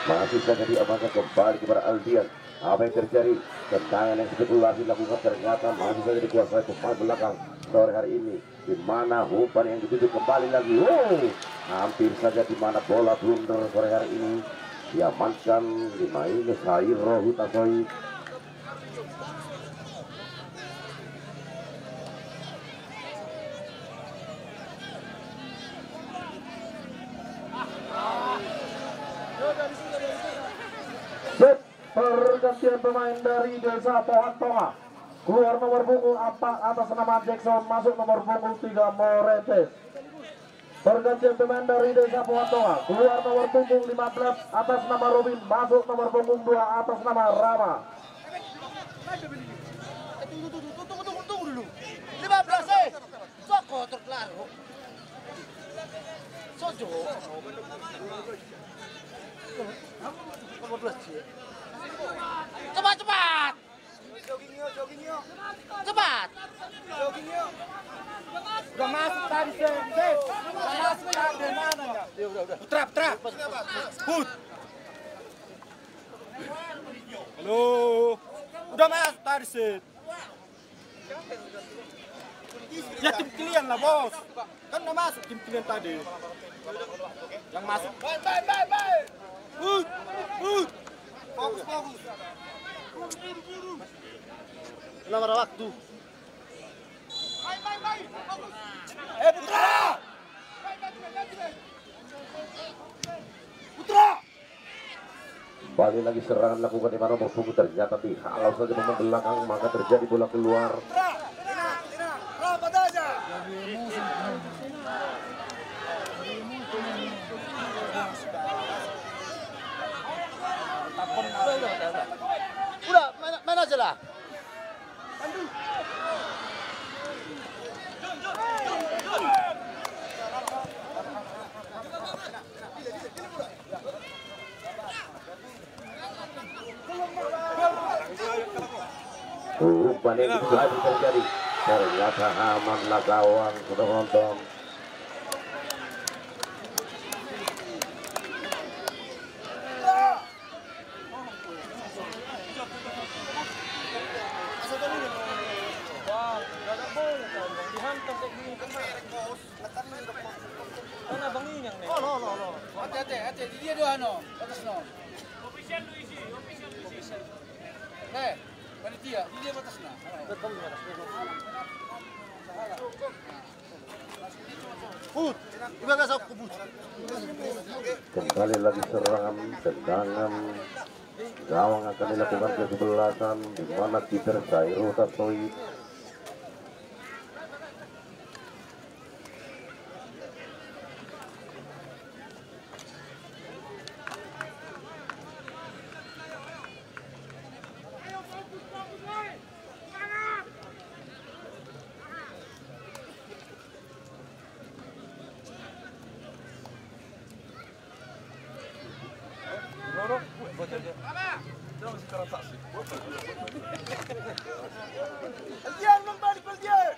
Masih saja diamankan kembali kepada Aldian. Apa yang terjadi? Tendangan yang spekulasi dilakukan ternyata masih saja dikuasai pemain belakang sore hari ini. Di mana umpan yang dituju kembali lagi. Hampir saja di mana bola blunder sore hari ini diamankan dimainkan Sairo Hutasoi. Pergantian pemain dari Desa Pohon Tonga. Keluar nomor punggung 4 atas nama Jackson, masuk nomor punggung 3 Moretes. Pergantian pemain dari Desa Pohon Tonga. Keluar nomor punggung 15 atas nama Robin, masuk nomor punggung 2 atas nama Rama. Tunggu dulu. 15 sok kotor claro. Sojo. 15. Cepat. Jogging yuk. Cepat. Jogging yuk. Udah masuk tadi, Sen. Udah masuk tadi mana ya? Udah. Trap. Put. Halo. Udah masuk tadi, Sen. Ya tim kalian lah, Bos. Kan udah masuk tim kalian tadi. Yang masuk. Baik. Put. Fokus. Kenapa ada waktu? Baik. Putra! Kembali lagi serangan lakukan di mana berpunggu ternyata dihalau saja pemain belakang, maka terjadi bola keluar. Udah, main aja lah. Umpan yang lagi terjadi, ternyata amanlah gawang sudah menonton. Hati-hati, dia dua no, batas no. Official lu isi. Nih, panitia, dia batas na. Put, ibaga sa kubut. Kembali lagi serangan, tendangan gawang akan dilakukan ke sebelasan, di mana kiper Khairul Tartoid. Aldian, membalik Aldian.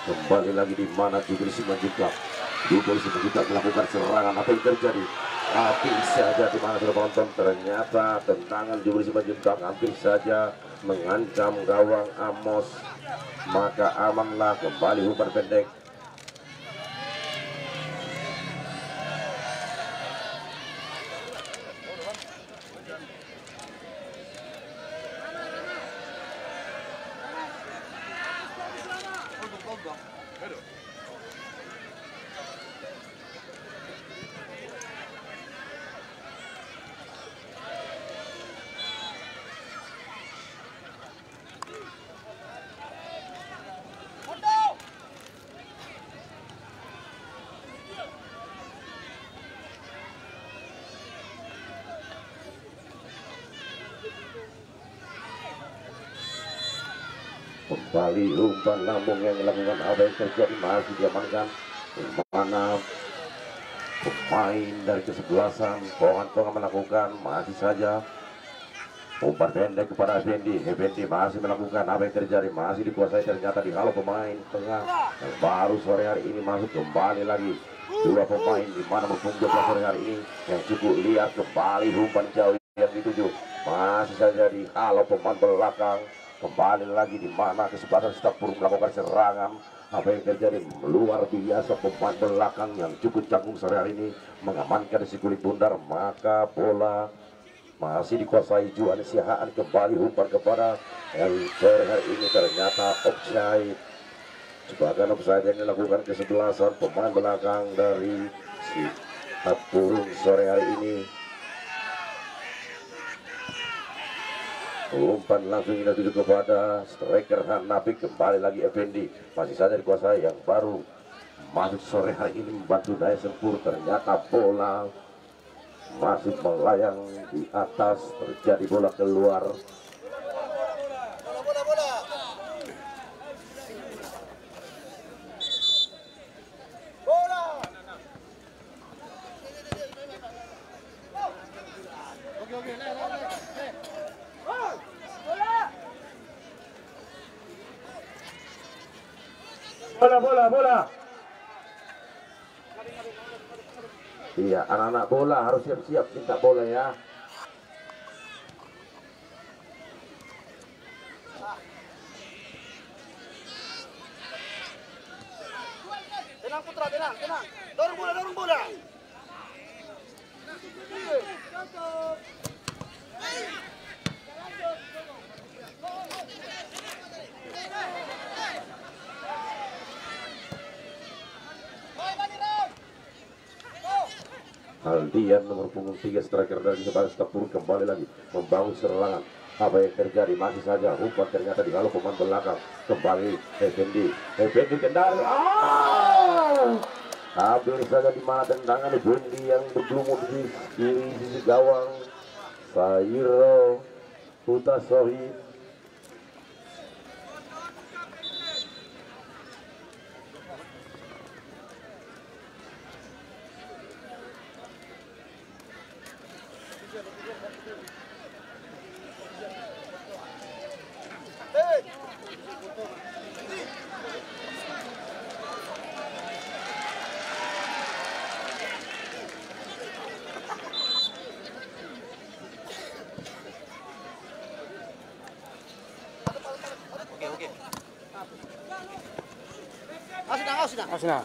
Kembali lagi di mana Jubir Simanjuntak. Jubir Simanjuntak melakukan serangan, apa yang terjadi? Hampir saja di mana sudah penonton, ternyata tendangan Jubir Simanjuntak hampir saja mengancam gawang Amos, maka amanlah kembali umpan pendek. Kembali umpan lambung yang dilakukan, apa yang terjadi masih diamankan, di mana pemain dari kesebelasan Pohon Tonga melakukan masih saja umpan pendek kepada Effendi. Effendi masih melakukan, apa yang terjadi masih dikuasai, ternyata dihalau pemain tengah yang baru sore hari ini masuk. Kembali lagi dua pemain di mana berfungsi sore hari ini yang cukup liar. Kembali umpan jauh yang dituju, masih saja dihalau pemain belakang. Kembali lagi di mana kesebelasan Stapur melakukan serangan, apa yang terjadi luar biasa, pemain belakang yang cukup canggung sore hari ini mengamankan si kulit bundar, maka bola masih dikuasai Juan Sihaan. Kembali umpan kepada yang sore hari ini ternyata offside. Sebagian offside yang dilakukan kesebelasan pemain belakang dari si Stapur sore hari ini. Umpan langsung kita tuju kepada striker Hanafi. Kembali lagi Effendi, masih saja dikuasai yang baru masuk sore hari ini membantu Daya Sempur. Ternyata bola masih melayang di atas, terjadi bola keluar. Bola. Iya, anak-anak bola harus siap-siap minta bola ya. Tenang putra, tenang. Dorong bola. Aldian nomor punggung 3 striker dari sebagai Stapur kembali lagi membangun serangan. Apa yang terjadi? Masih saja umpan ternyata dihalau pemain belakang. Kembali Effendi kendali. Ambil saja di mana tendangan Effendi yang bergelumut di kiri sisi gawang. Sairo Putra Sohib. Asna.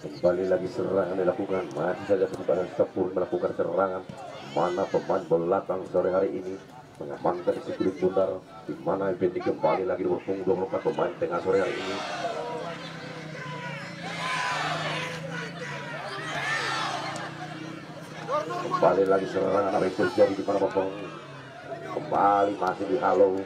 Kembali lagi serangan dilakukan. Masih saja kesempatan Stapur melakukan serangan. Mana pemain belakang sore hari ini mengamankan si kulit bundar, di mana Effendi kembali lagi nomor punggung 24 pemain tengah sore hari ini. Kembali lagi serangan apa yang terjadi di mana kembali masih dihalau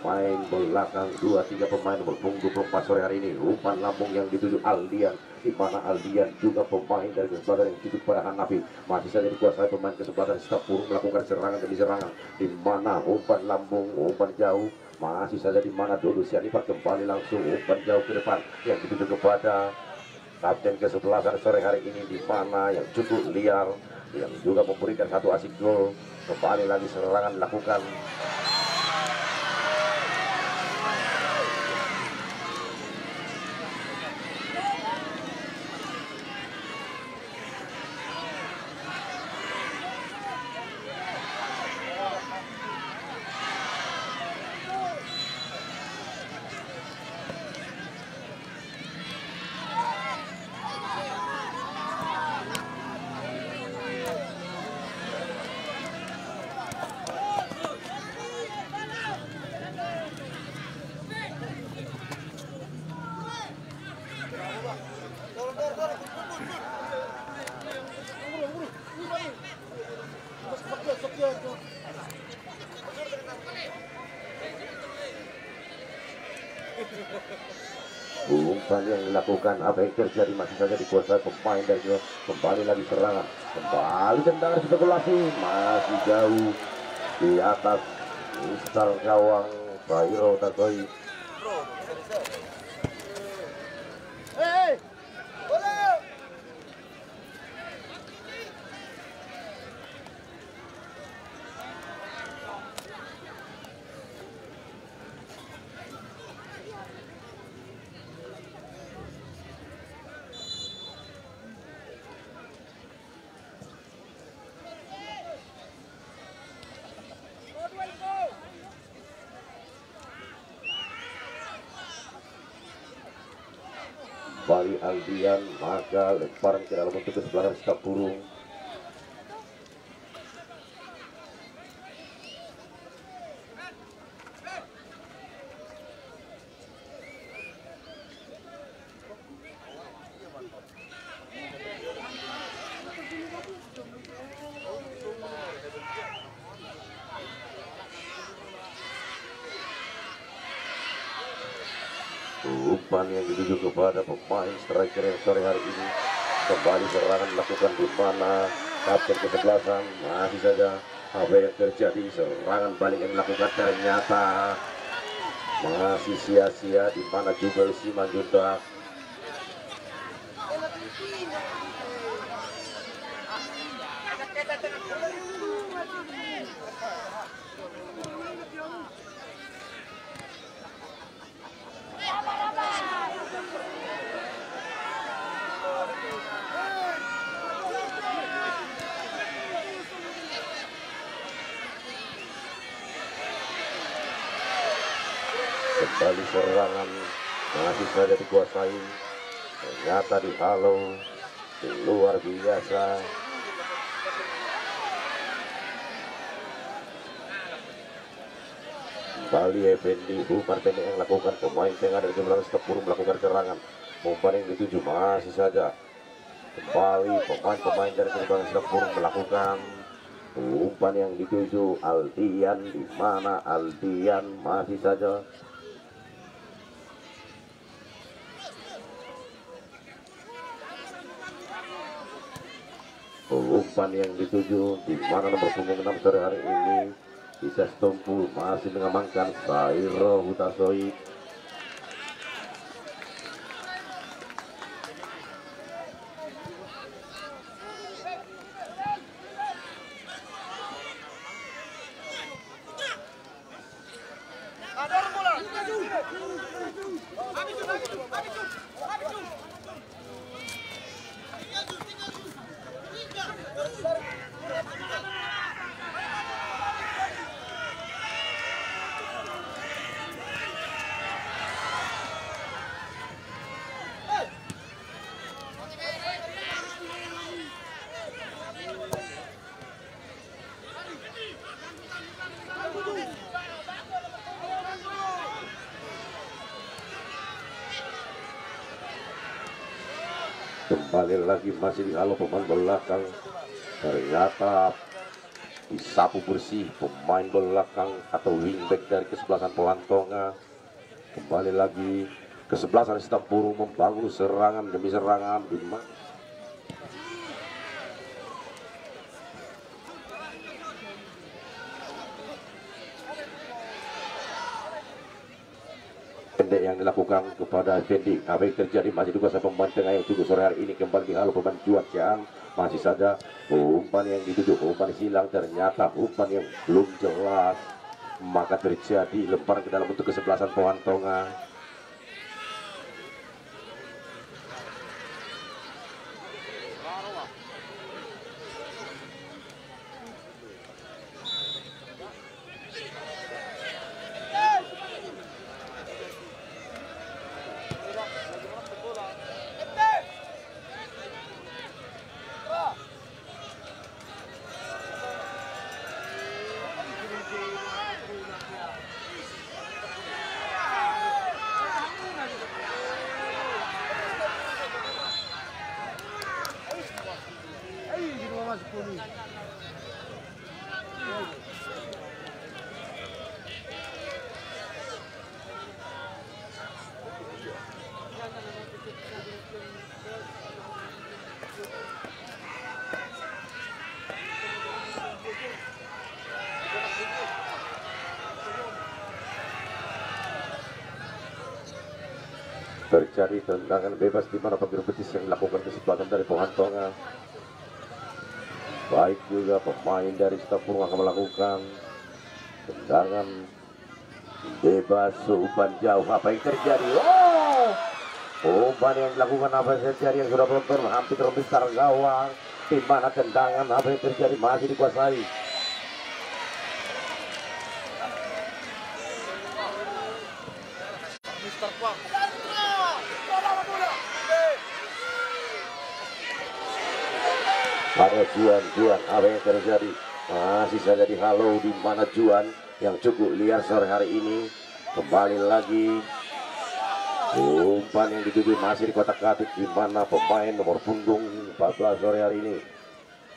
main belakang 2-3 pemain berpunggung 24 sore hari ini. Umpan lambung yang dituju Aldian, di mana Aldian juga pemain dari kesempatan yang dituju pada Hanafi. Masih saja dikuasai pemain kesempatan Stapur melakukan serangan demi serangan, di mana umpan lambung, umpan jauh. Masih saja di mana Dodo Sianipar kembali langsung umpan jauh ke depan yang dituju kepada kapten kesebelasan sore hari ini, di mana yang cukup liar, yang juga memberikan satu asik gol. Kembali lagi serangan dilakukan. Umpan yang dilakukan, apa yang terjadi? Masih saja dikuasai pemain dari kembali lagi serangan, kembali tendangan spekulasi, masih jauh di atas misal gawang Sairo Takoi. Kembali Aldian, maka lemparan ke dalam untuk kesebelasan Stapur. Umpan yang dituju kepada pemain striker yang sore hari ini. Kembali serangan dilakukan di mana kapten kesebelasan. Masih saja apa yang terjadi, serangan balik yang dilakukan ternyata masih sia-sia, di mana Jubel Simanjuntak Kembali serangan masih saja dikuasai, ternyata dihalau luar biasa. Kembali Effendi umpan pendek yang lakukan, pemain tengah dari Gebrakan Stepurung melakukan serangan. Umpan yang dituju masih saja kembali pemain-pemain dari Gebrakan Stepurung melakukan umpan yang dituju Aldian, di mana Aldian masih saja umpan yang dituju di mana nomor punggung 6 sore hari ini bisa Stompul masih mengamankan Sairo Hutasoi. Kembali lagi masih dihalau pemain belakang, ternyata disapu bersih pemain belakang atau wingback dari kesebelasan Polantonga. Kembali lagi kesebelasan Stepurung membangun serangan demi serangan di mana pendek yang dilakukan kepada Effendi. Apa yang terjadi masih dikuasai pemain tengah yang juga sore hari ini. Kembali dihalau pemain Juan Cian, masih saja umpan yang dituju, umpan silang, ternyata umpan yang belum jelas, maka terjadi lemparan ke dalam bentuk kesebelasan Polantonga. Terjadi tendangan bebas di mana pemain betis yang melakukan kesempatan dari Polantonga. Baik juga pemain dari Stepurung akan melakukan tendangan bebas umpan jauh. Apa yang terjadi? Umpan yang dilakukan apa yang terjadi yang sudah melontar hampir terlebih sekarang gawang. Di mana tendangan apa yang terjadi masih dikuasai. Ada Juan, apa yang terjadi? Masih saja dihalau di mana Juan yang cukup liar sore hari ini. Kembali lagi umpan yang dituju masih di kotak-katik di mana pemain nomor punggung 14 sore hari ini.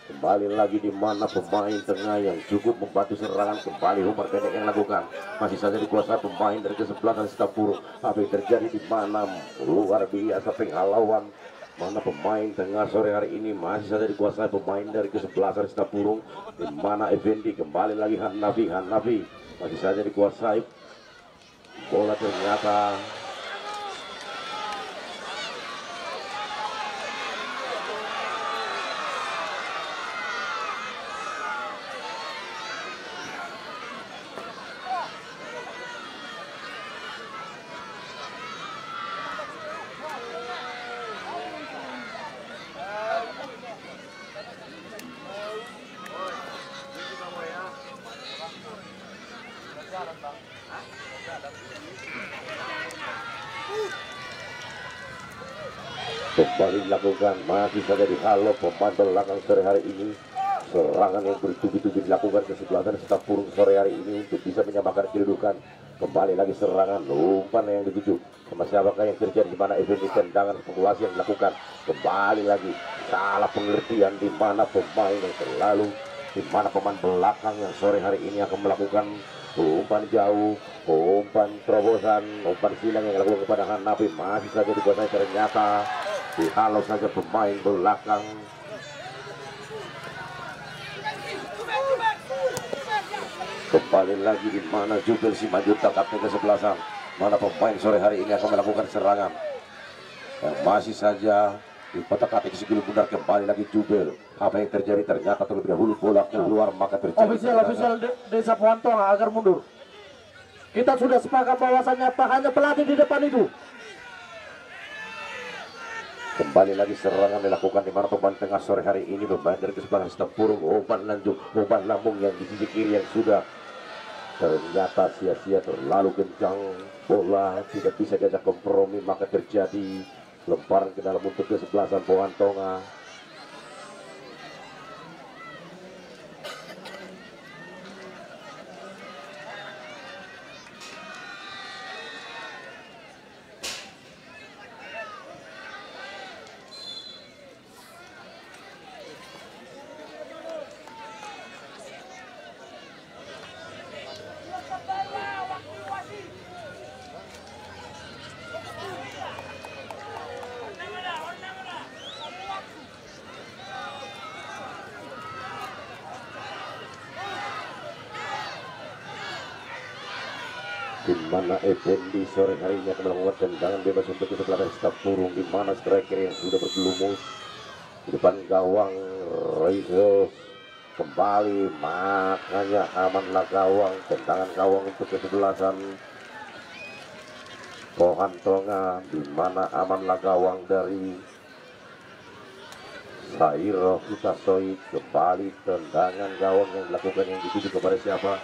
Kembali lagi di mana pemain tengah yang cukup membantu serangan. Kembali umpan pendek yang lakukan masih saja dikuasai pemain dari kesebelasan Stepurung. Apa yang terjadi di mana luar biasa penghalauan. Mana pemain tengah sore hari ini masih saja dikuasai pemain dari kesebelasan Stepurung. Di mana Effendi kembali lagi Hanafi masih saja dikuasai. Bola ternyata Kembali dilakukan, masih saja dihalau pemain belakang sore hari ini. Serangan yang bertubi-tubi dilakukan ke sebelah dan Staf Purung sore hari ini untuk bisa menyamakan kedudukan. Kembali lagi serangan, umpan yang dituju. Sama siapakah yang terjadi, di mana event tendangan spekulasi yang dilakukan. Kembali lagi salah pengertian di mana pemain yang terlalu, di mana pemain belakang yang sore hari ini akan melakukan umpan jauh, umpan terobosan, umpan silang yang dilakukan kepada Hanapi. Masih saja dikuasai, ternyata dihalau saja pemain belakang. Kembali lagi di mana Jubel Simanjuntak, kapten ke-11, mana pemain sore hari ini akan melakukan serangan. Dan masih saja di kotak-katik Sigulu Bundar, kembali lagi Jubel. Apa yang terjadi, ternyata terlebih dahulu bola keluar, maka terjadi Ofisial Desa Pohantonga agar mundur. Kita sudah sepakat bahwasannya tak hanya pelatih di depan itu. Kembali lagi serangan dilakukan di mana pemain tengah sore hari ini bermain dari kesebelasan Staf Purung. Umpan lanjut, umpan lambung yang di sisi kiri yang sudah ternyata sia-sia, terlalu kencang. Bola tidak bisa diajak kompromi, maka terjadi lemparan ke dalam untuk kesebelasan Pohantonga. Di mana Effendi sore hari ini akan melakukan tendangan bebas untuk kesebelasan Staf Purung, di mana striker yang sudah bergelumus di depan gawang Reizos kembali, makanya amanlah gawang, tendangan gawang untuk kesebelasan Pohantonga, di mana amanlah gawang dari Sairo Hutasoid. Kembali tendangan gawang yang dilakukan yang dituju kepada siapa?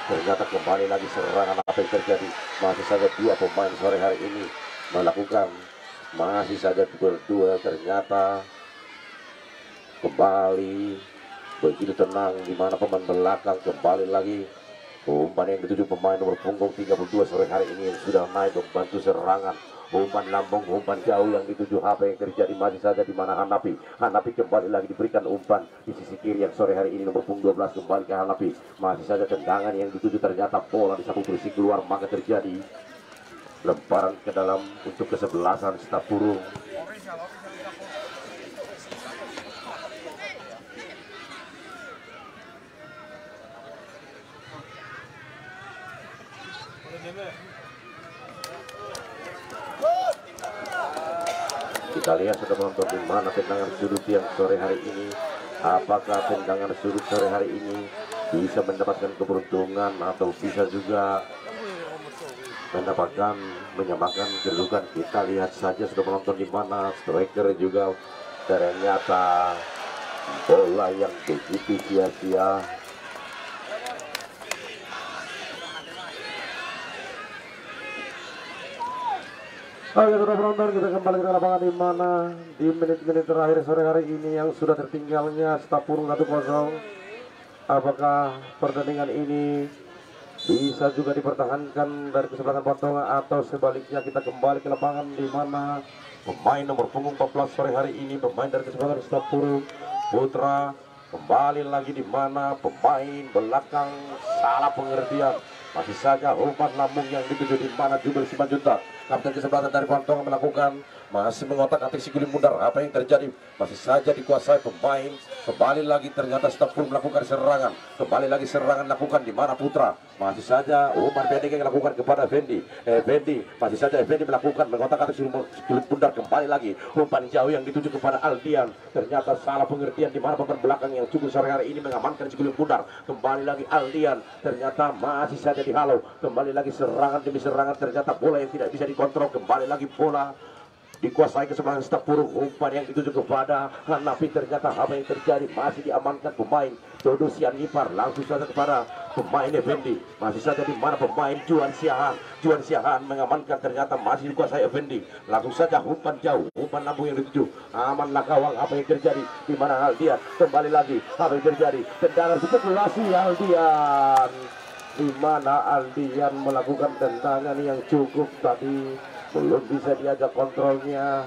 Ternyata kembali lagi serangan. Apa yang terjadi? Masih saja dua pemain sore hari ini melakukan, masih saja berdua. Ternyata kembali begitu tenang, di mana pemain belakang kembali lagi umpan yang dituju pemain nomor punggung 32 sore hari ini yang sudah naik membantu serangan. Umpan lambung, umpan jauh yang dituju. Apa yang terjadi? Masih saja di mana Hanapi kembali lagi diberikan umpan di sisi kiri yang sore hari ini nomor punggung 12 kembali ke Hanapi. Masih saja tendangan yang dituju, ternyata bola disapu bersih keluar, maka terjadi lemparan ke dalam untuk kesebelasan Staf Purung. Kita lihat sudah menonton di mana tendangan sudut yang sore hari ini. Apakah tendangan sudut sore hari ini bisa mendapatkan keberuntungan atau bisa juga mendapatkan menyamakan kedudukan? Kita lihat saja sudah menonton di mana striker juga ternyata bola yang begitu sia-sia. Oke, sudah penonton, kita kembali ke lapangan di mana di menit-menit terakhir sore hari ini yang sudah tertinggalnya Staf Purung 1-0. Apakah pertandingan ini bisa juga dipertahankan dari kesebelasan Pohantonga atau sebaliknya? Kita kembali ke lapangan di mana pemain nomor punggung 14 sore hari ini bermain dari kesebelasan Staf Purung Putra. Kembali lagi di mana pemain belakang salah pengertian. Masih saja umpan lambung yang dituju di mana Jubel Simanjuntak, kapten kesebelasan dari Pohantonga melakukan, masih mengotak-atik Sigulu Bundar. Apa yang terjadi? Masih saja dikuasai pemain. Kembali lagi ternyata Staf Purung melakukan serangan. Kembali lagi serangan dilakukan di mana Putra. Masih saja umpan pendek yang dilakukan kepada Effendi. Masih saja Effendi melakukan mengotak-atik Sigulu Bundar. Kembali lagi umpan jauh yang dituju kepada Aldian. Ternyata salah pengertian di mana pemain belakang yang cukup sore hari ini mengamankan Sigulu Bundar. Kembali lagi Aldian. Ternyata masih saja dihalau. Kembali lagi serangan demi serangan. Ternyata bola yang tidak bisa dikontrol. Kembali lagi bola dikuasai kesebelasan Staf Purung. Umpan yang dituju kepada Hanapi. Ternyata apa yang terjadi? Masih diamankan pemain Dodo Sianipar. Langsung saja kepada pemain Effendi. Masih saja di mana pemain Juan Siahan. Juan Siahan mengamankan, ternyata masih dikuasai Effendi. Langsung saja umpan jauh, umpan lambung yang dituju. Amanlah gawang, apa yang terjadi? Di mana Aldian? Kembali lagi, apa yang terjadi? Tendangan spekulasi Aldian. Di mana Aldian melakukan tendangan yang cukup tadi, belum bisa diajak kontrolnya.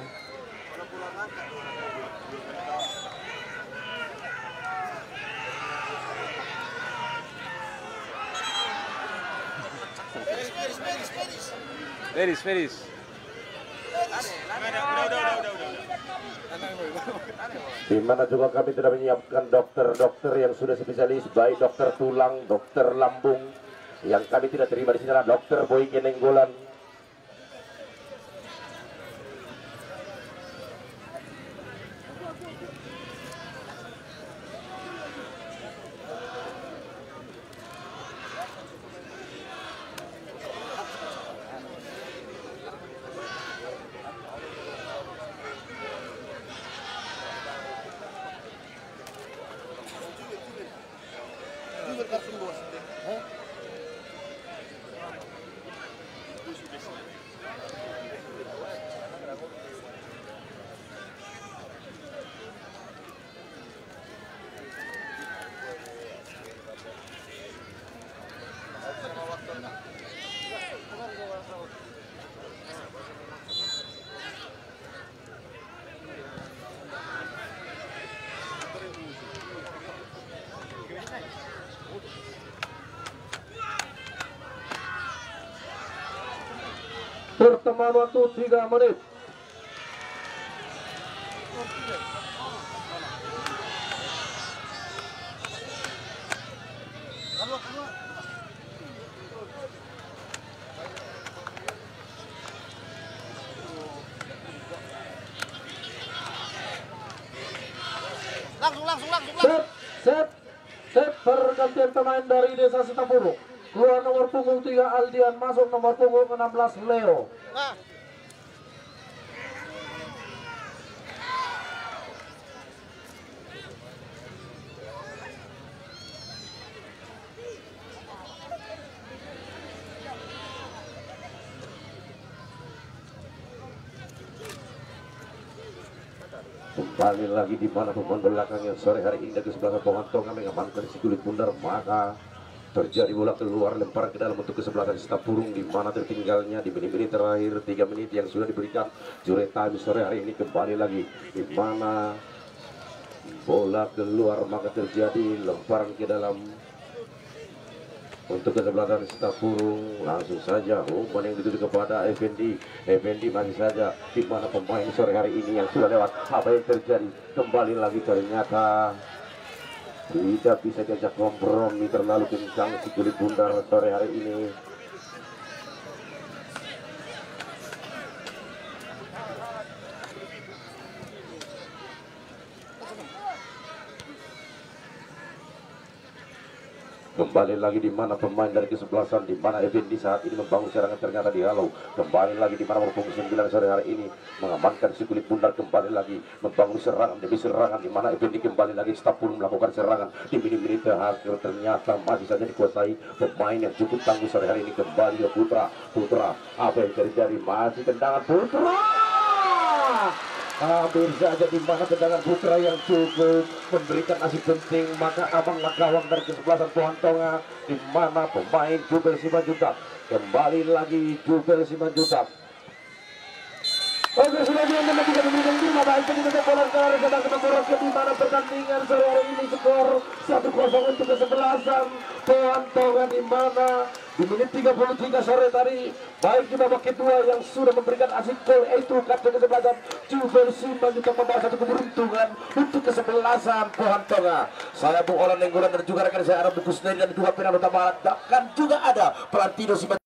Feris. Di mana juga kami tidak menyiapkan dokter-dokter yang sudah spesialis, baik dokter tulang, dokter lambung. Yang kami tidak terima di sini adalah dokter Boyke Nenggolan. Pertemuan waktu 3 menit. Set pergantian pemain dari Desa Sitapurung. Keluar nomor punggung 3 Aldian, masuk nomor punggung 16 Leo. Kembali lagi di mana pemain belakang yang sore hari ini dari sebelah Pohon Tonga mengamankan si kulit bundar, maka terjadi bola keluar, lempar ke dalam untuk kesebelasan Sitapurung, di mana tertinggalnya di menit-menit terakhir 3 menit yang sudah diberikan Jure time sore hari ini. Kembali lagi di mana bola keluar, maka terjadi lemparan ke dalam untuk kesebelasan Sitapurung. Langsung saja umpan yang dituju kepada Effendi. Effendi masih saja di mana pemain sore hari ini yang sudah lewat. Apa yang terjadi? Kembali lagi ternyata tidak bisa diajak kompromi, terlalu kencang si kulit bundar sore hari ini. Kembali lagi di mana pemain dari kesebelasan, di mana Effendi saat ini membangun serangan, ternyata dihalau. Kembali lagi di mana punggung 9 sore hari ini mengamankan si kulit bundar, kembali lagi membangun serangan demi serangan, di mana Effendi kembali lagi Sitapurung melakukan serangan di menit-menit terakhir, ternyata masih saja dikuasai pemain yang cukup tangguh sore hari ini. Kembali ke Putra, apa yang terjadi? Masih tendangan Putra. Hampir saja di mana tendangan Putra yang cukup memberikan asik penting, maka amanlah gawang dari kesebelasan Pohon Tonga, di mana pemain Jubel Simanjuntak. Kembali lagi Jubel Simanjuntak. Oke, sudah diambil lagi dari menit 5. Baik, kita bola sekarang sedang menurut ke di mana pertandingan sore hari ini skor 1-0 untuk kesebelasan Pohon Tonga, di mana di menit 33 sore tadi, baik di babak kedua yang sudah memberikan asik gol, itu kapten kesebelasan Jubel Simanjuntak membawa satu keberuntungan untuk kesebelasan Pohon Tonga. Saya Bung Olan Nenggolan dan juga rekan saya Arab Bukus dan dua penalti tambahan, bahkan juga ada Plantino Simanjuntak